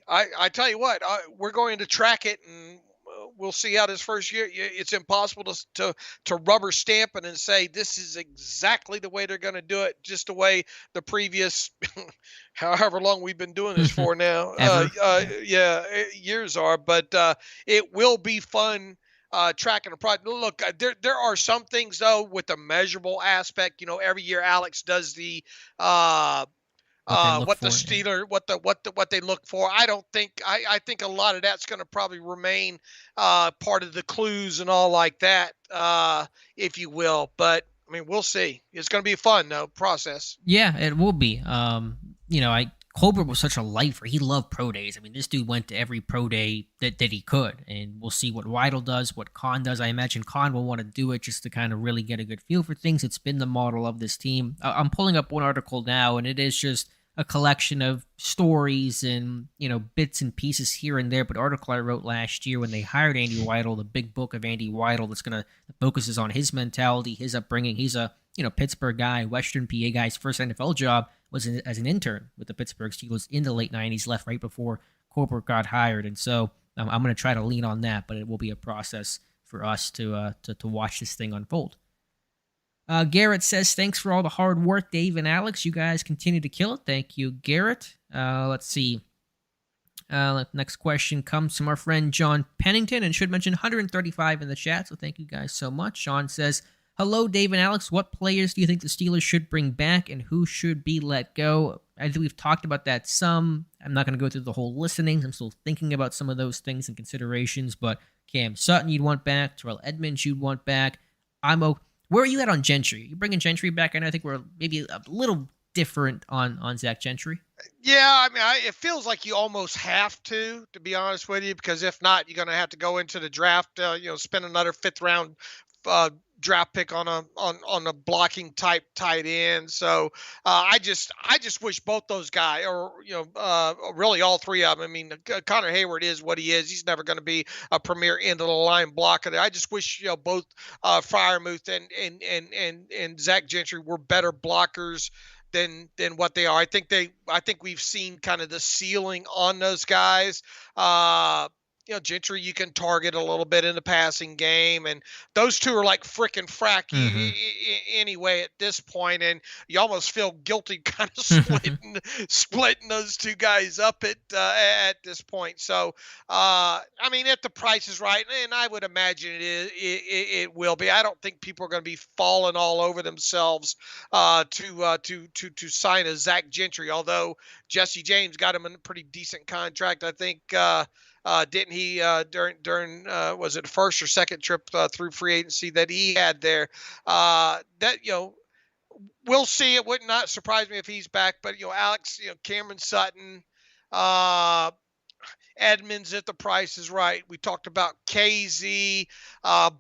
I tell you what, we're going to track it, and we'll see how this first year. It's impossible to rubber stamp it and say this is exactly the way they're going to do it, just the way the previous, however long we've been doing this for now, years are. But it will be fun. Tracking the project. Look, there are some things though with the measurable aspect. Every year Alex does the what the Steeler, what they look for. I think a lot of that's going to probably remain part of the clues and all like that, if you will. But I mean, we'll see. It's going to be a fun though process. Yeah, it will be. Colbert was such a lifer. He loved pro days. I mean, this dude went to every pro day that he could. And we'll see what Weidel does, what Khan does. I imagine Khan will want to do it just to kind of really get a good feel for things. It's been the model of this team. I'm pulling up one article now, and it is just a collection of stories and, bits and pieces here and there. But article I wrote last year when they hired Andy Weidel, the big book of Andy Weidel that focuses on his mentality, his upbringing. He's a Pittsburgh guy, Western PA guy. His first NFL job was as an intern with the Pittsburgh Steelers in the late 90s, left right before Colbert got hired. And so I'm going to try to lean on that, but it will be a process for us to watch this thing unfold. Garrett says, "Thanks for all the hard work, Dave and Alex. You guys continue to kill it." Thank you, Garrett. Let's see. Next question comes from our friend John Pennington, and should mention 135 in the chat, so thank you guys so much. Sean says, "Hello, Dave and Alex. What players do you think the Steelers should bring back, and who should be let go?" I think we've talked about that some. I'm not going to go through the whole list of names. I'm still thinking about some of those things and considerations, but Cam Sutton you'd want back. Terrell Edmonds you'd want back. Where are you at on Gentry? You bringing Gentry back? I think we're maybe a little different on Zach Gentry. Yeah, I mean, it feels like you almost have to be honest with you, because if not, you're going to have to go into the draft, spend another fifth round draft pick on a blocking type tight end. So I just wish both those guys, or really all three of them. I mean, Connor Hayward is what he is. He's never going to be a premier end of the line blocker. I just wish both Freiermuth and Zach Gentry were better blockers than what they are. I think we've seen kind of the ceiling on those guys. Gentry you can target a little bit in the passing game, and those two are like frickin' frack anyway at this point, and you almost feel guilty kind of splitting those two guys up at this point. So, I mean, if the price is right, and I would imagine it will be. I don't think people are going to be falling all over themselves to sign a Zach Gentry, although Jesse James got him a pretty decent contract, I think. Didn't he during was it first or second trip through free agency that he had there? We'll see. It would not surprise me if he's back. But Alex, Cameron Sutton, Edmonds if the price is right. We talked about KZ.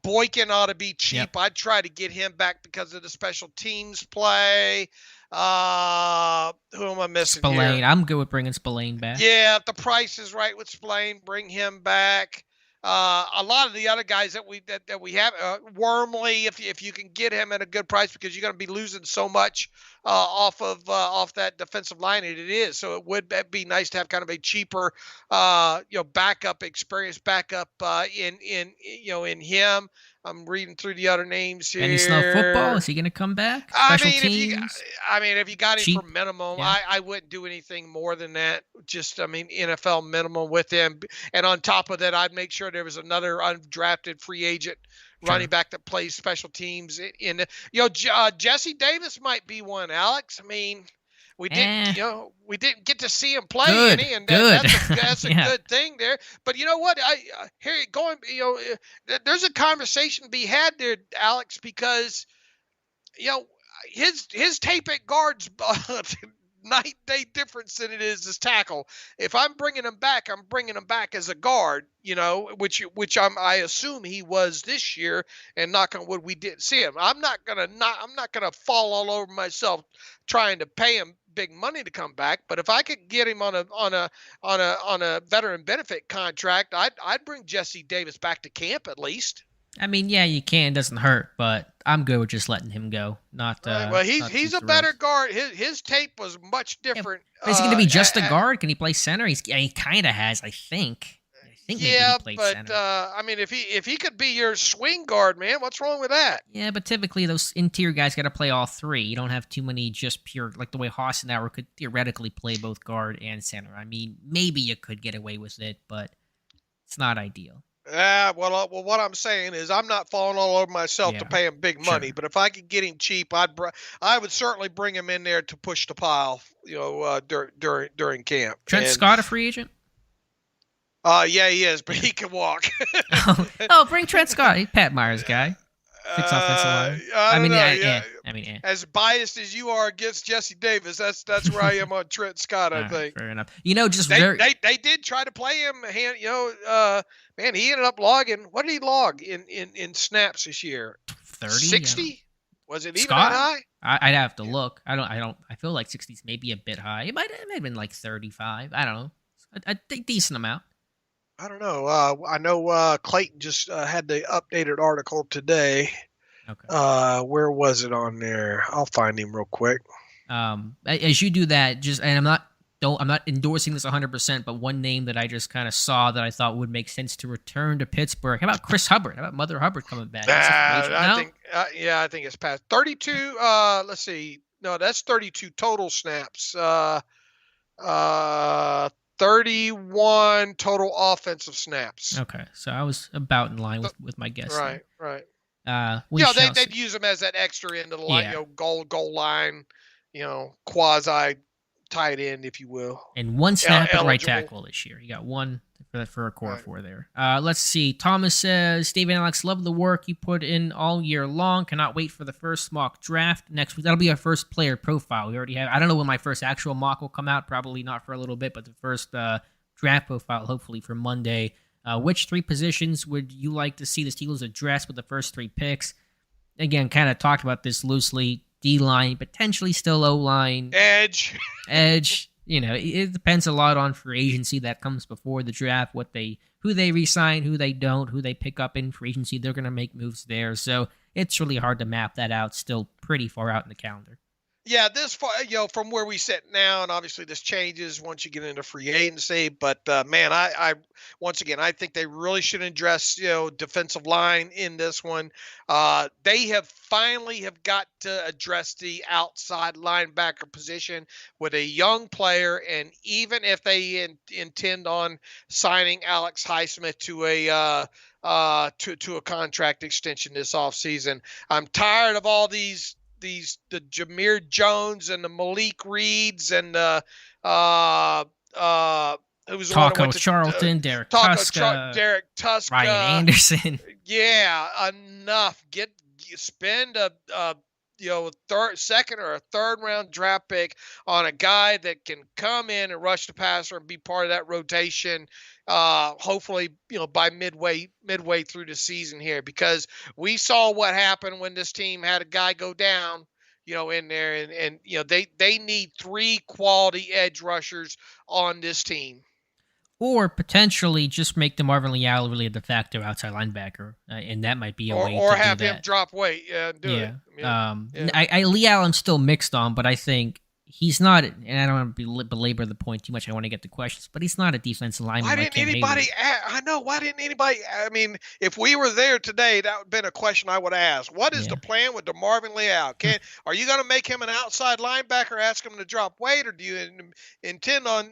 Boykin ought to be cheap. Yep. I'd try to get him back because of the special teams play. Who am I missing Spillane. here? I'm good with bringing Spillane back. Yeah, if the price is right with Spillane, bring him back. A lot of the other guys that we have, Wormley, if you can get him at a good price, because you're going to be losing so much off that defensive line, and it is. So it would be nice to have kind of a cheaper, backup experience, backup in him. I'm reading through the other names here. Any Snow football? Is he going to come back? Special teams? If you got him Cheap. for minimum, Yeah. I wouldn't do anything more than that. Just, NFL minimum with him. And on top of that, I'd make sure there was another undrafted free agent running back that plays special teams. Jesse Davis might be one, Alex. We didn't get to see him play any, and that's a good thing there. But you know what? There's a conversation to be had there, Alex, because his tape at guard's night and day difference than it is as tackle. If I'm bringing him back, I'm bringing him back as a guard, which I assume he was this year, and knock on wood, we didn't see him. I'm not gonna fall all over myself trying to pay him big money to come back, but if I could get him on a veteran benefit contract, I'd bring Jesse Davis back to camp at least. Yeah, you can. It doesn't hurt, but I'm good with just letting him go. He's a better guard. His tape was much different. Yeah, is he going to be just a guard? Can he play center? He kind of has, I think. Maybe he played center. If he could be your swing guard, man, what's wrong with that? Yeah, but typically those interior guys got to play all three. You don't have too many just pure, like the way Hassenauer could theoretically play both guard and center. Maybe you could get away with it, but it's not ideal. Well, what I'm saying is I'm not falling all over myself to pay him big money, Sure. but if I could get him cheap, I would certainly bring him in there to push the pile, during camp. Trent Scott a free agent? Yeah, he is, but he can walk. Bring Trent Scott. He's Pat Myers' guy. Fix offensive line. Yeah. As biased as you are against Jesse Davis, that's where I am on Trent Scott. I think. Fair enough. They did try to play him. Man, he ended up logging. What did he log in snaps this year? 30. 60. Was it even Scott? that high? I'd have to look. I feel like 60 is maybe a bit high. It might have been like 35. I don't know. A decent amount. I don't know. I know Clayton just had the updated article today. Okay. Where was it on there? I'll find him real quick. As you do that, I'm not endorsing this 100%, but one name that I just kind of saw that I thought would make sense to return to Pittsburgh. How about Chris Hubbard? How about Mother Hubbard coming back? I think it's past 32. Let's see. No, that's 32 total snaps. 31 total offensive snaps. Okay, so I was about in line with my guess. Right. They'd use him as that extra end of the line, goal line, quasi tight end, if you will. And one snap at right tackle this year. You got one for a core four there. Let's see. Thomas says, Steve and Alex, love the work you put in all year long. Cannot wait for the first mock draft next week. That'll be our first player profile. We already have. I don't know when my first actual mock will come out. Probably not for a little bit, but the first draft profile, hopefully for Monday. Which three positions would you like to see the Steelers address with the first three picks? Again, kind of talked about this loosely. D-line, potentially still O-line. Edge. It depends a lot on free agency that comes before the draft, who they re-sign, who they don't, who they pick up in free agency. They're going to make moves there. So it's really hard to map that out, still pretty far out in the calendar. Yeah, this far, from where we sit now, and obviously this changes once you get into free agency. But man, I once again, I think they really should address defensive line in this one. They have finally have got to address the outside linebacker position with a young player, and even if they intend on signing Alex Highsmith to to a contract extension this offseason, I'm tired of all the Jameer Jones and the Malik Reeds and who was the one that Taco went to Charlton, Derek Tuska, Derek Tusk. Ryan Anderson. Yeah, enough. Spend a second or a third round draft pick on a guy that can come in and rush the passer and be part of that rotation. Hopefully, by midway through the season here, because we saw what happened when this team had a guy go down, in there, and they need 3 quality edge rushers on this team. Or potentially just make the Marvin Leal really a de facto outside linebacker, and that might be a way to do that. Or have him drop weight. Yeah, do it. Yeah. Leal I'm still mixed on, but I think he's not, and I don't want to belabor the point too much. I want to get the questions, but he's not a defensive lineman. Why didn't anybody? I know. Why didn't anybody? I mean, if we were there today, that would have been a question I would ask. What is the plan with Marvin Leal? Are you going to make him an outside linebacker, ask him to drop weight, or do you intend on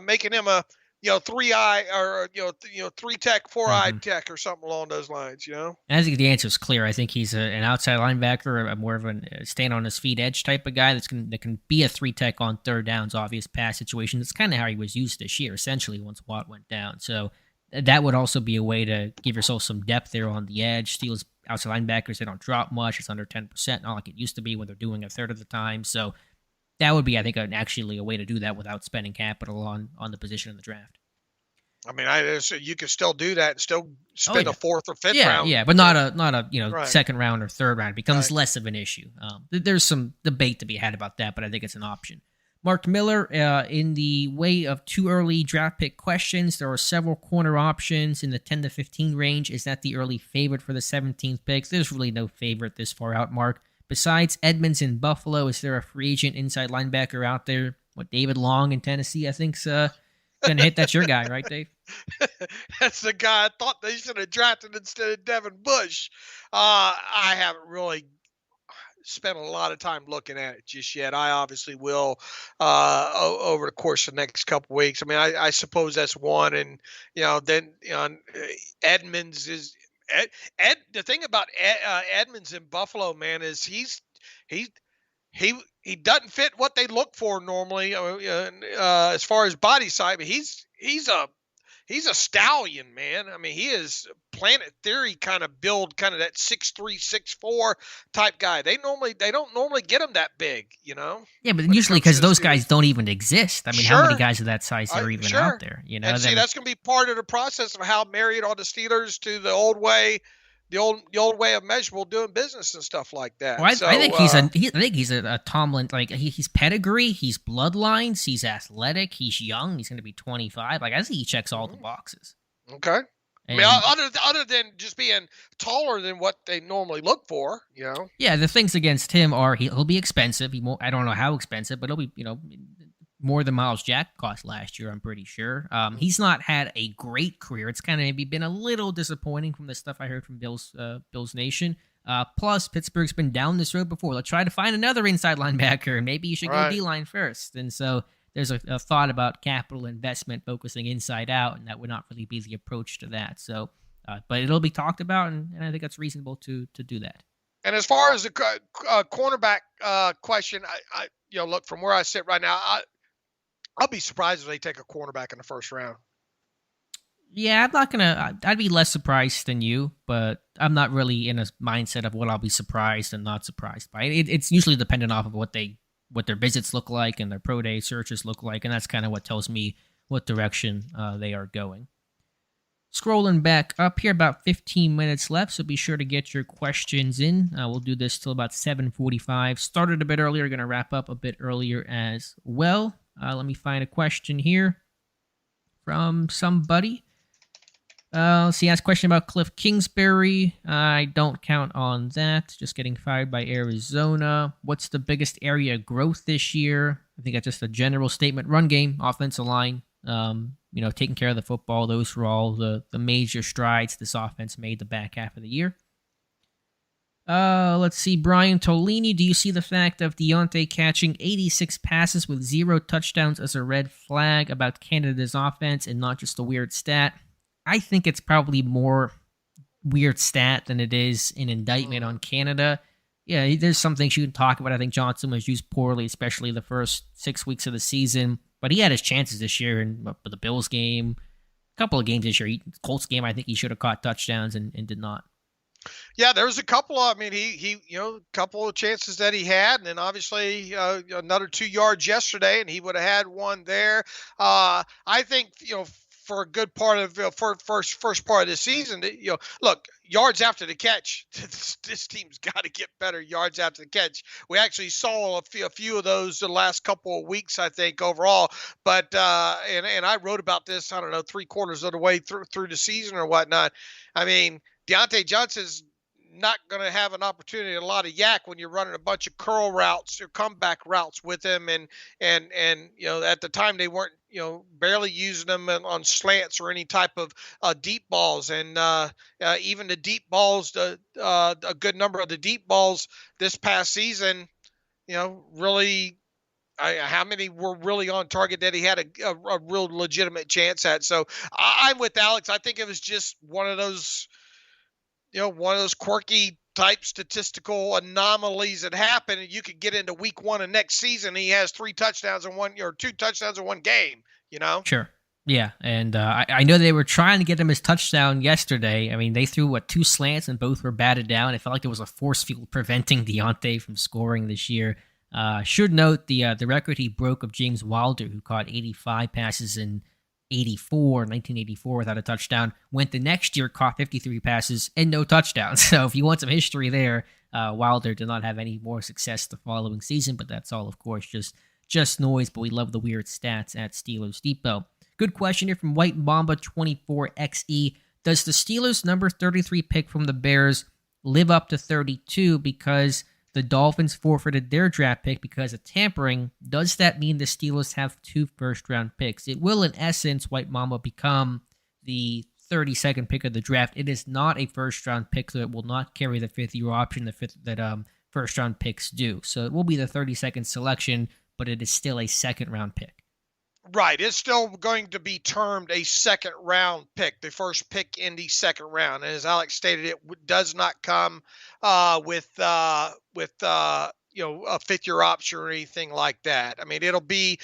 making him a 3-eye or 3-tech, 4-eye tech or something along those lines? And I think the answer is clear. I think he's an outside linebacker, a more of a stand on his feet edge type of guy that can be a 3-tech on third downs, obvious pass situations. That's kind of how he was used this year, essentially, once Watt went down. So that would also be a way to give yourself some depth there on the edge. Steelers outside linebackers, they don't drop much. It's under 10%, not like it used to be when they're doing a third of the time. So that would be, I think, actually a way to do that without spending capital on the position in the draft. I mean, you could still do that and still spend a 4th or 5th round. Yeah, but not a second round or third round. It becomes less of an issue. There's some debate to be had about that, but I think it's an option. Mark Miller, in the way of too early draft pick questions, there are several corner options in the 10 to 15 range. Is that the early favorite for the 17th picks? There's really no favorite this far out, Mark. Besides Edmonds in Buffalo, is there a free agent inside linebacker out there? David Long in Tennessee, I think's going to hit. That's your guy, right, Dave? That's the guy I thought they should have drafted instead of Devin Bush. I haven't really spent a lot of time looking at it just yet. I obviously will over the course of the next couple of weeks. I mean, I suppose that's one, and then Edmonds is. The thing about Edmonds in Buffalo, man, is he doesn't fit what they look for normally as far as body type. But he's a stallion, man. I mean, he is Planet Theory kind of build, kind of that 6'3", 6'4" type guy. They don't normally get him that big, Yeah, but usually because those guys don't even exist. I mean, how many guys of that size are even out there? And that's going to be part of the process of how married are the Steelers to the old way. The old way of measurable doing business and stuff like that. Well, I think he's a Tomlin. Like he's pedigree, he's bloodlines, he's athletic, he's young. He's going to be 25. Like I think he checks all the boxes. Okay. And, I mean, other than just being taller than what they normally look for, Yeah, the things against him are he'll be expensive. He won't. I don't know how expensive, but he'll be more than Miles Jack cost last year, I'm pretty sure. He's not had a great career. It's kind of maybe been a little disappointing from the stuff I heard from Bills Nation. Plus, Pittsburgh's been down this road before. Let's try to find another inside linebacker, and maybe you should go D-line first. And so there's a thought about capital investment focusing inside out, and that would not really be the approach to that. So, but it'll be talked about, and I think that's reasonable to do that. And as far as the cornerback question, I look, from where I sit right now, I'll be surprised if they take a cornerback in the first round. Yeah, I'm not gonna. I'd be less surprised than you, but I'm not really in a mindset of what I'll be surprised and not surprised by. It's usually dependent off of what their visits look like and their pro day searches look like, and that's kind of what tells me what direction they are going. Scrolling back up here, about 15 minutes left, so be sure to get your questions in. We'll do this till about 7:45. Started a bit earlier, going to wrap up a bit earlier as well. Let me find a question here from somebody. Let's see, ask a question about Cliff Kingsbury. I don't count on that. Just getting fired by Arizona. What's the biggest area of growth this year? I think that's just a general statement. Run game, offensive line, taking care of the football. Those were all the major strides this offense made the back half of the year. Let's see, Brian Tolini. Do you see the fact of Deontay catching 86 passes with 0 touchdowns as a red flag about Canada's offense and not just a weird stat? I think it's probably more weird stat than it is an indictment on Canada. Yeah, there's some things you can talk about. I think Johnson was used poorly, especially the first 6 weeks of the season. But he had his chances this year in the Bills game, a couple of games this year. Colts game, I think he should have caught touchdowns and did not. Yeah, there was a couple of, he couple of chances that he had, and then obviously another 2 yards yesterday, and he would have had one there. I think, for a good part of first part of the season, look, yards after the catch, this team's got to get better yards after the catch. We actually saw a few of those the last couple of weeks, I think, overall. But and I wrote about this, I don't know, 3/4 of the way through the season or whatnot. Deontay Johnson's not going to have an opportunity, a lot of yak when you're running a bunch of curl routes or comeback routes with him. And at the time they weren't, barely using them on slants or any type of deep balls. And even the deep balls, a good number of the deep balls this past season, really, how many were really on target that he had a real legitimate chance at? So I'm with Alex. I think it was just one of those quirky type statistical anomalies that happen, and you could get into week 1 of next season. And he has 3 touchdowns in 2 touchdowns in one game, Sure. Yeah. And I know they were trying to get him his touchdown yesterday. They threw 2 slants and both were batted down. It felt like there was a force field preventing Deontay from scoring this year. Should note the record he broke of James Wilder, who caught 85 passes in 1984 without a touchdown, went the next year, caught 53 passes and no touchdowns. So if you want some history there, Wilder did not have any more success the following season, but that's all, of course, just noise. But we love the weird stats at Steelers Depot. Good question here from White Mamba 24XE. Does the Steelers number 33 pick from the Bears live up to 32 because the Dolphins forfeited their draft pick because of tampering? Does that mean the Steelers have 2 first-round picks? It will, in essence, White Mamba, become the 32nd pick of the draft. It is not a first-round pick, so it will not carry the 5th-year option that first-round picks do. So it will be the 32nd selection, but it is still a second-round pick. Right. It's still going to be termed a second-round pick, the first pick in the second round. And as Alex stated, it does not come with a 5th-year option or anything like that. It'll be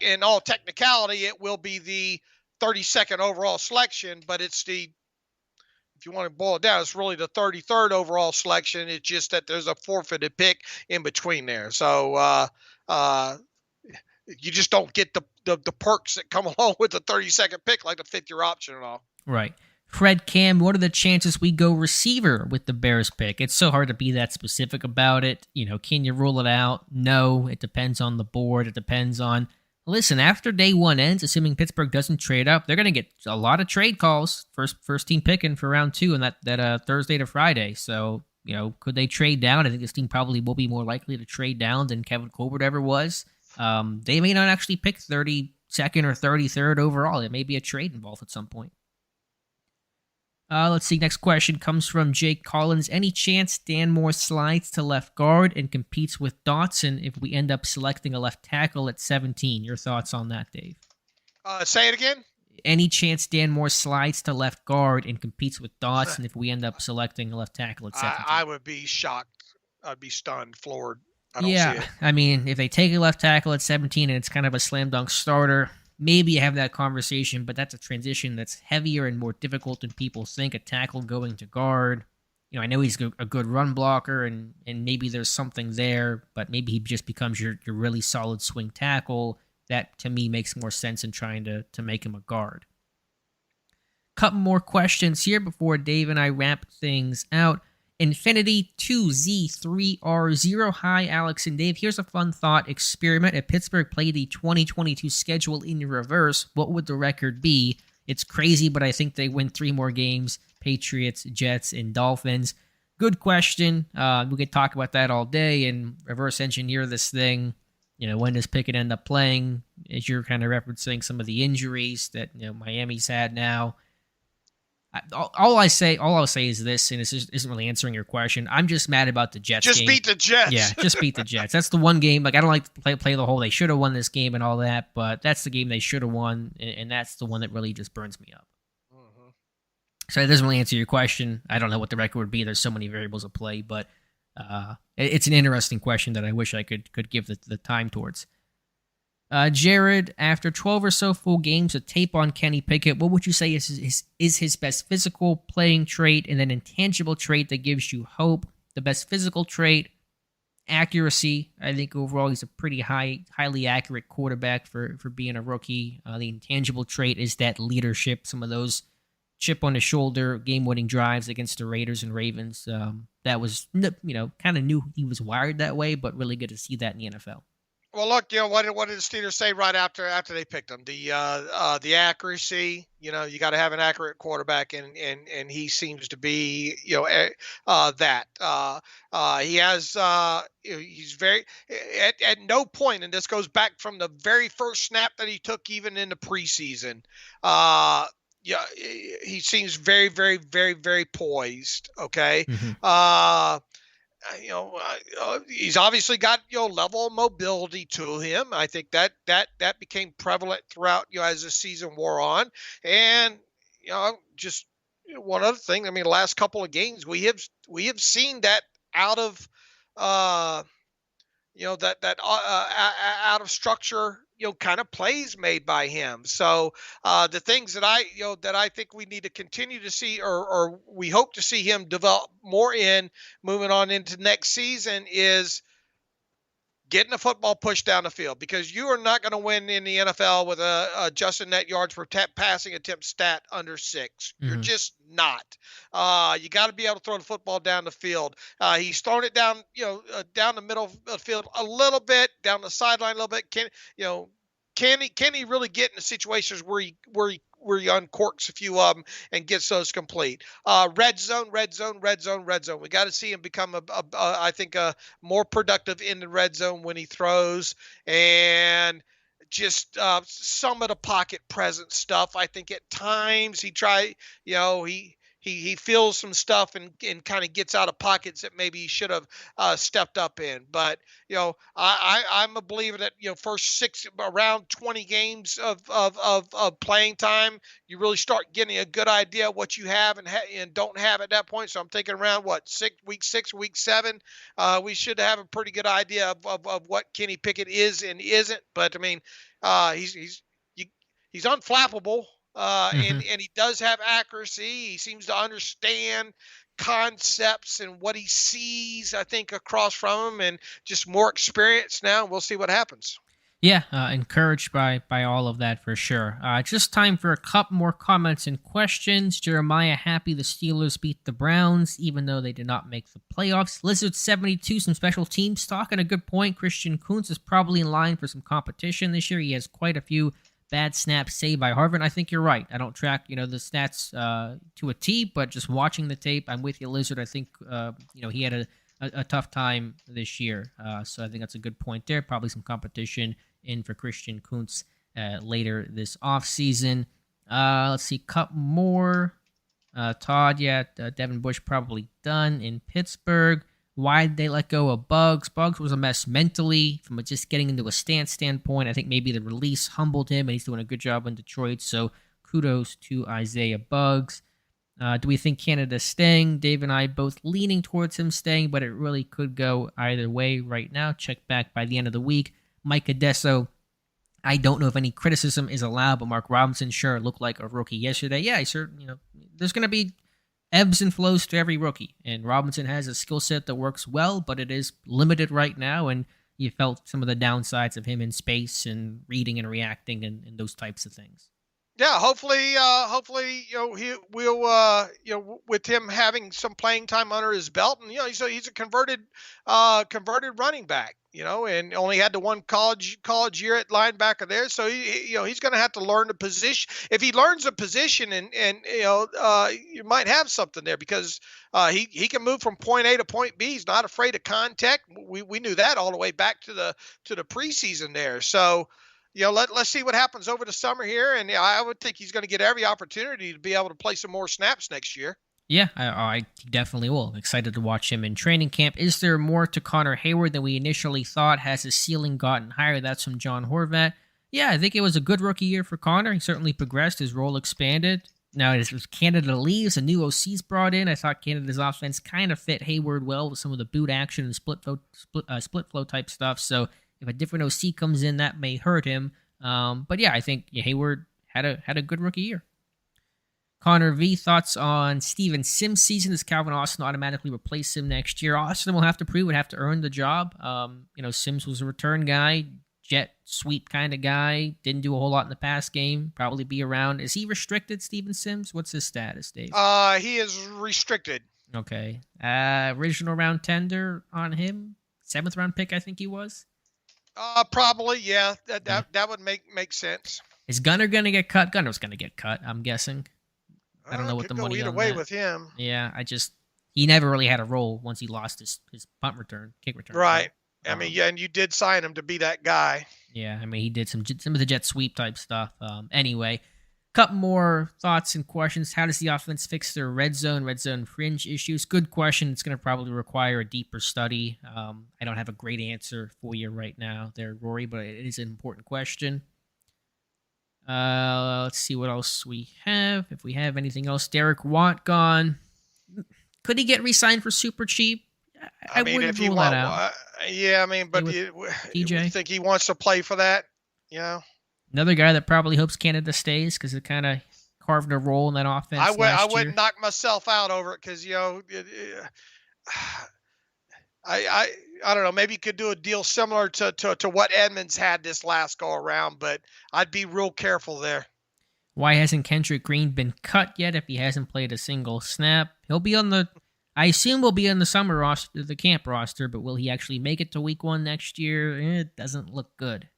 in all technicality, it will be the 32nd overall selection, but if you want to boil it down, it's really the 33rd overall selection. It's just that there's a forfeited pick in between there. So you just don't get the perks that come along with the 32nd pick, like the 5th-year option and all. Right. Fred Cam, what are the chances we go receiver with the Bears pick? It's so hard to be that specific about it. Can you rule it out? No. It depends on the board. It depends on... Listen, after day 1 ends, assuming Pittsburgh doesn't trade up, they're going to get a lot of trade calls. First team picking for round 2 and that Thursday to Friday. So, could they trade down? I think this team probably will be more likely to trade down than Kevin Colbert ever was. They may not actually pick 32nd or 33rd overall. There may be a trade involved at some point. Let's see. Next question comes from Jake Collins. Any chance Dan Moore slides to left guard and competes with Dotson if we end up selecting a left tackle at 17? Your thoughts on that, Dave? Say it again? Any chance Dan Moore slides to left guard and competes with Dotson if we end up selecting a left tackle at 17? I would be shocked. I'd be stunned, floored. I don't see it. If they take a left tackle at 17 and it's kind of a slam dunk starter, maybe you have that conversation, but that's a transition that's heavier and more difficult than people think. A tackle going to guard. I know he's a good run blocker, and maybe there's something there, but maybe he just becomes your really solid swing tackle. That, to me, makes more sense than trying to make him a guard. Couple more questions here before Dave and I wrap things out. Infinity2Z3R0. Hi, Alex and Dave. Here's a fun thought experiment. If Pittsburgh played the 2022 schedule in reverse, what would the record be? It's crazy, but I think they win 3 more games: Patriots, Jets, and Dolphins. Good question. We could talk about that all day and reverse engineer this thing. When does Pickett end up playing? As you're kind of referencing some of the injuries that Miami's had now. All I'll say is this, and this isn't really answering your question. I'm just mad about the Jets Just game. beat the Jets. Yeah, just beat the Jets. That's the one game. Like, I don't like to play the whole they should have won this game and all that, but that's the game they should have won, and that's the one that really just burns me up. Mm-hmm. So it doesn't really answer your question. I don't know what the record would be. There's so many variables at play, but it's an interesting question that I wish I could give the time towards. Jared, after 12 or so full games of tape on Kenny Pickett, what would you say is his best physical playing trait and an intangible trait that gives you hope? The best physical trait, accuracy. I think overall he's a pretty highly accurate quarterback for being a rookie. The intangible trait is that leadership, some of those chip on his shoulder, game-winning drives against the Raiders and Ravens. That was, kind of knew he was wired that way, but really good to see that in the NFL. Well, look, what did the Steelers say right after they picked him? The accuracy. You got to have an accurate quarterback, and he seems to be that. He has he's very at no point, and this goes back from the very first snap that he took, even in the preseason. He seems very, very, very, very poised. Okay. Mm-hmm. He's obviously got level of mobility to him. I think that became prevalent throughout as the season wore on. And just one other thing. I mean, the last couple of games we have seen that out of out of structure kind of plays made by him. So the things that I think we need to continue to see, or we hope to see him develop more in moving on into next season, is getting the football pushed down the field, because you are not going to win in the NFL with a adjusted net yards per passing attempt stat under 6. Mm-hmm. You're just not. You got to be able to throw the football down the field. He's thrown it down, down the middle of the field a little bit, down the sideline a little bit. Can he really get in the situations where he uncorks a few of them and gets those complete? Red zone. We got to see him become I think a more productive in the red zone when he throws, and just some of the pocket presence stuff. I think at times he feels some stuff and kind of gets out of pockets that maybe he should have stepped up in. But I'm a believer that first around 20 games of playing time, you really start getting a good idea of what you have and don't have at that point. So I'm thinking around week 6, week 7, we should have a pretty good idea of what Kenny Pickett is and isn't. But I mean, he's unflappable. And he does have accuracy. He seems to understand concepts and what he sees, I think, across from him, and just more experience now. We'll see what happens. Yeah, encouraged by all of that for sure. Just time for a couple more comments and questions. Jeremiah, happy the Steelers beat the Browns, even though they did not make the playoffs. Lizard72, some special teams talk, and a good point. Christian Kuntz is probably in line for some competition this year. He has quite a few bad snaps saved by Harvard. I think you're right. I don't track, the stats to a T, but just watching the tape, I'm with you, Lizard. I think, he had a tough time this year. So I think that's a good point there. Probably some competition in for Christian Kuntz later this offseason. Let's see, couple more. Todd, Devin Bush probably done in Pittsburgh. Why did they let go of Buggs? Buggs was a mess mentally from just getting into a stance standpoint. I think maybe the release humbled him, and he's doing a good job in Detroit. So kudos to Isaiah Buggs. Do we think Canada's staying? Dave and I both leaning towards him staying, but it really could go either way right now. Check back by the end of the week. Mike Adesso, I don't know if any criticism is allowed, but Mark Robinson sure looked like a rookie yesterday. Yeah, he certainly, there's going to be ebbs and flows to every rookie, and Robinson has a skill set that works well, but it is limited right now, and you felt some of the downsides of him in space and reading and reacting and those types of things. Yeah, hopefully, he will, with him having some playing time under his belt, and he's a converted running back. and only had the one college year at linebacker there. So he's going to have to learn the position. If he learns a position, and you might have something there, because he can move from point A to point B. He's not afraid of contact. We knew that all the way back to the preseason there. So let's see what happens over the summer here, and I would think he's going to get every opportunity to be able to play some more snaps next year. Yeah, I definitely will. I'm excited to watch him in training camp. Is there more to Connor Hayward than we initially thought? Has his ceiling gotten higher? That's from John Horvat. Yeah, I think it was a good rookie year for Connor. He certainly progressed. His role expanded. Now, as Canada leaves, a new OC's brought in. I thought Canada's offense kind of fit Hayward well with some of the boot action and split flow type stuff. So if a different OC comes in, that may hurt him. But yeah, I think Hayward had a good rookie year. Connor V, thoughts on Steven Sims' season? Does Calvin Austin automatically replace him next year? Austin will have to prove, would have to earn the job. Sims was a return guy, jet sweep kind of guy. Didn't do a whole lot in the pass game. Probably be around. Is he restricted, Steven Sims? What's his status, Dave? He is restricted. Okay. Original round tender on him. 7th round pick, I think he was. Probably, yeah. That would make sense. Is Gunner going to get cut? Gunner's going to get cut, I'm guessing. I don't know what the money either on way that. With him. Yeah, he never really had a role once he lost his kick return. Right. I mean, yeah, and you did sign him to be that guy. Yeah, I mean, he did some of the jet sweep type stuff. Anyway, couple more thoughts and questions. How does the offense fix their red zone fringe issues? Good question. It's going to probably require a deeper study. I don't have a great answer for you right now there, Rory, but it is an important question. Let's see what else we have. If we have anything else, Derek Watt gone. Could he get re-signed for super cheap? I mean, wouldn't rule that out. Yeah, I mean, but you think he wants to play for that? Yeah. Another guy that probably hopes Canada stays because it kind of carved a role in that offense. I wouldn't knock myself out over it because I don't know. Maybe you could do a deal similar to what Edmonds had this last go around, but I'd be real careful there. Why hasn't Kendrick Green been cut yet if he hasn't played a single snap? He'll be I assume we'll be on the summer roster, the camp roster, but will he actually make it to week 1 next year? It doesn't look good.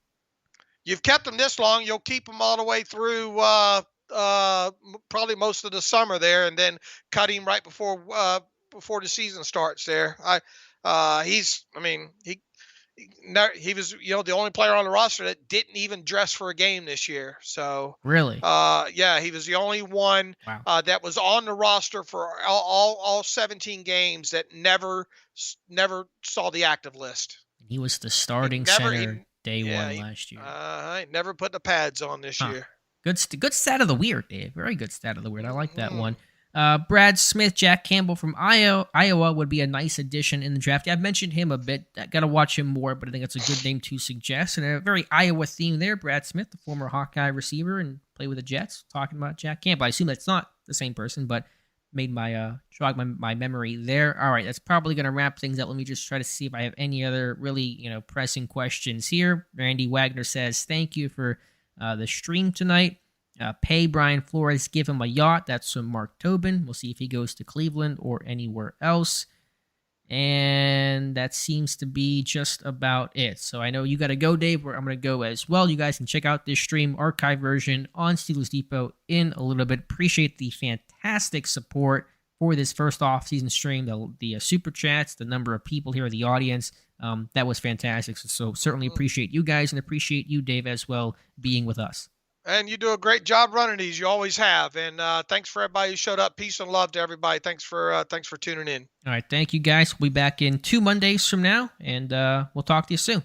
You've kept him this long. You'll keep him all the way through probably most of the summer there, and then cut him right before the season starts there. He was the only player on the roster that didn't even dress for a game this year. So really, yeah, he was the only one that was on the roster for all 17 games that never saw the active list. He was the starting center day 1 last year. He never put the pads on this year. Good stat of the weird, Dave. Very good stat of the weird. I like that one. Brad Smith, Jack Campbell from Iowa would be a nice addition in the draft. I've mentioned him a bit. I got to watch him more, but I think it's a good name to suggest. And a very Iowa theme there. Brad Smith, the former Hawkeye receiver and played with the Jets, talking about Jack Campbell. I assume that's not the same person, but made jog my memory there. All right, that's probably going to wrap things up. Let me just try to see if I have any other really pressing questions here. Randy Wagner says, thank you for the stream tonight. Pay Brian Flores, give him a yacht. That's from Mark Tobin. We'll see if he goes to Cleveland or anywhere else. And that seems to be just about it. So I know you got to go, Dave. I'm going to go as well. You guys can check out this stream archive version on Steelers Depot in a little bit. Appreciate the fantastic support for this first off-season stream, the super chats, the number of people here, the audience. That was fantastic. So certainly appreciate you guys and appreciate you, Dave, as well, being with us. And you do a great job running these. You always have. And thanks for everybody who showed up. Peace and love to everybody. Thanks for tuning in. All right. Thank you, guys. We'll be back in 2 Mondays from now, and we'll talk to you soon.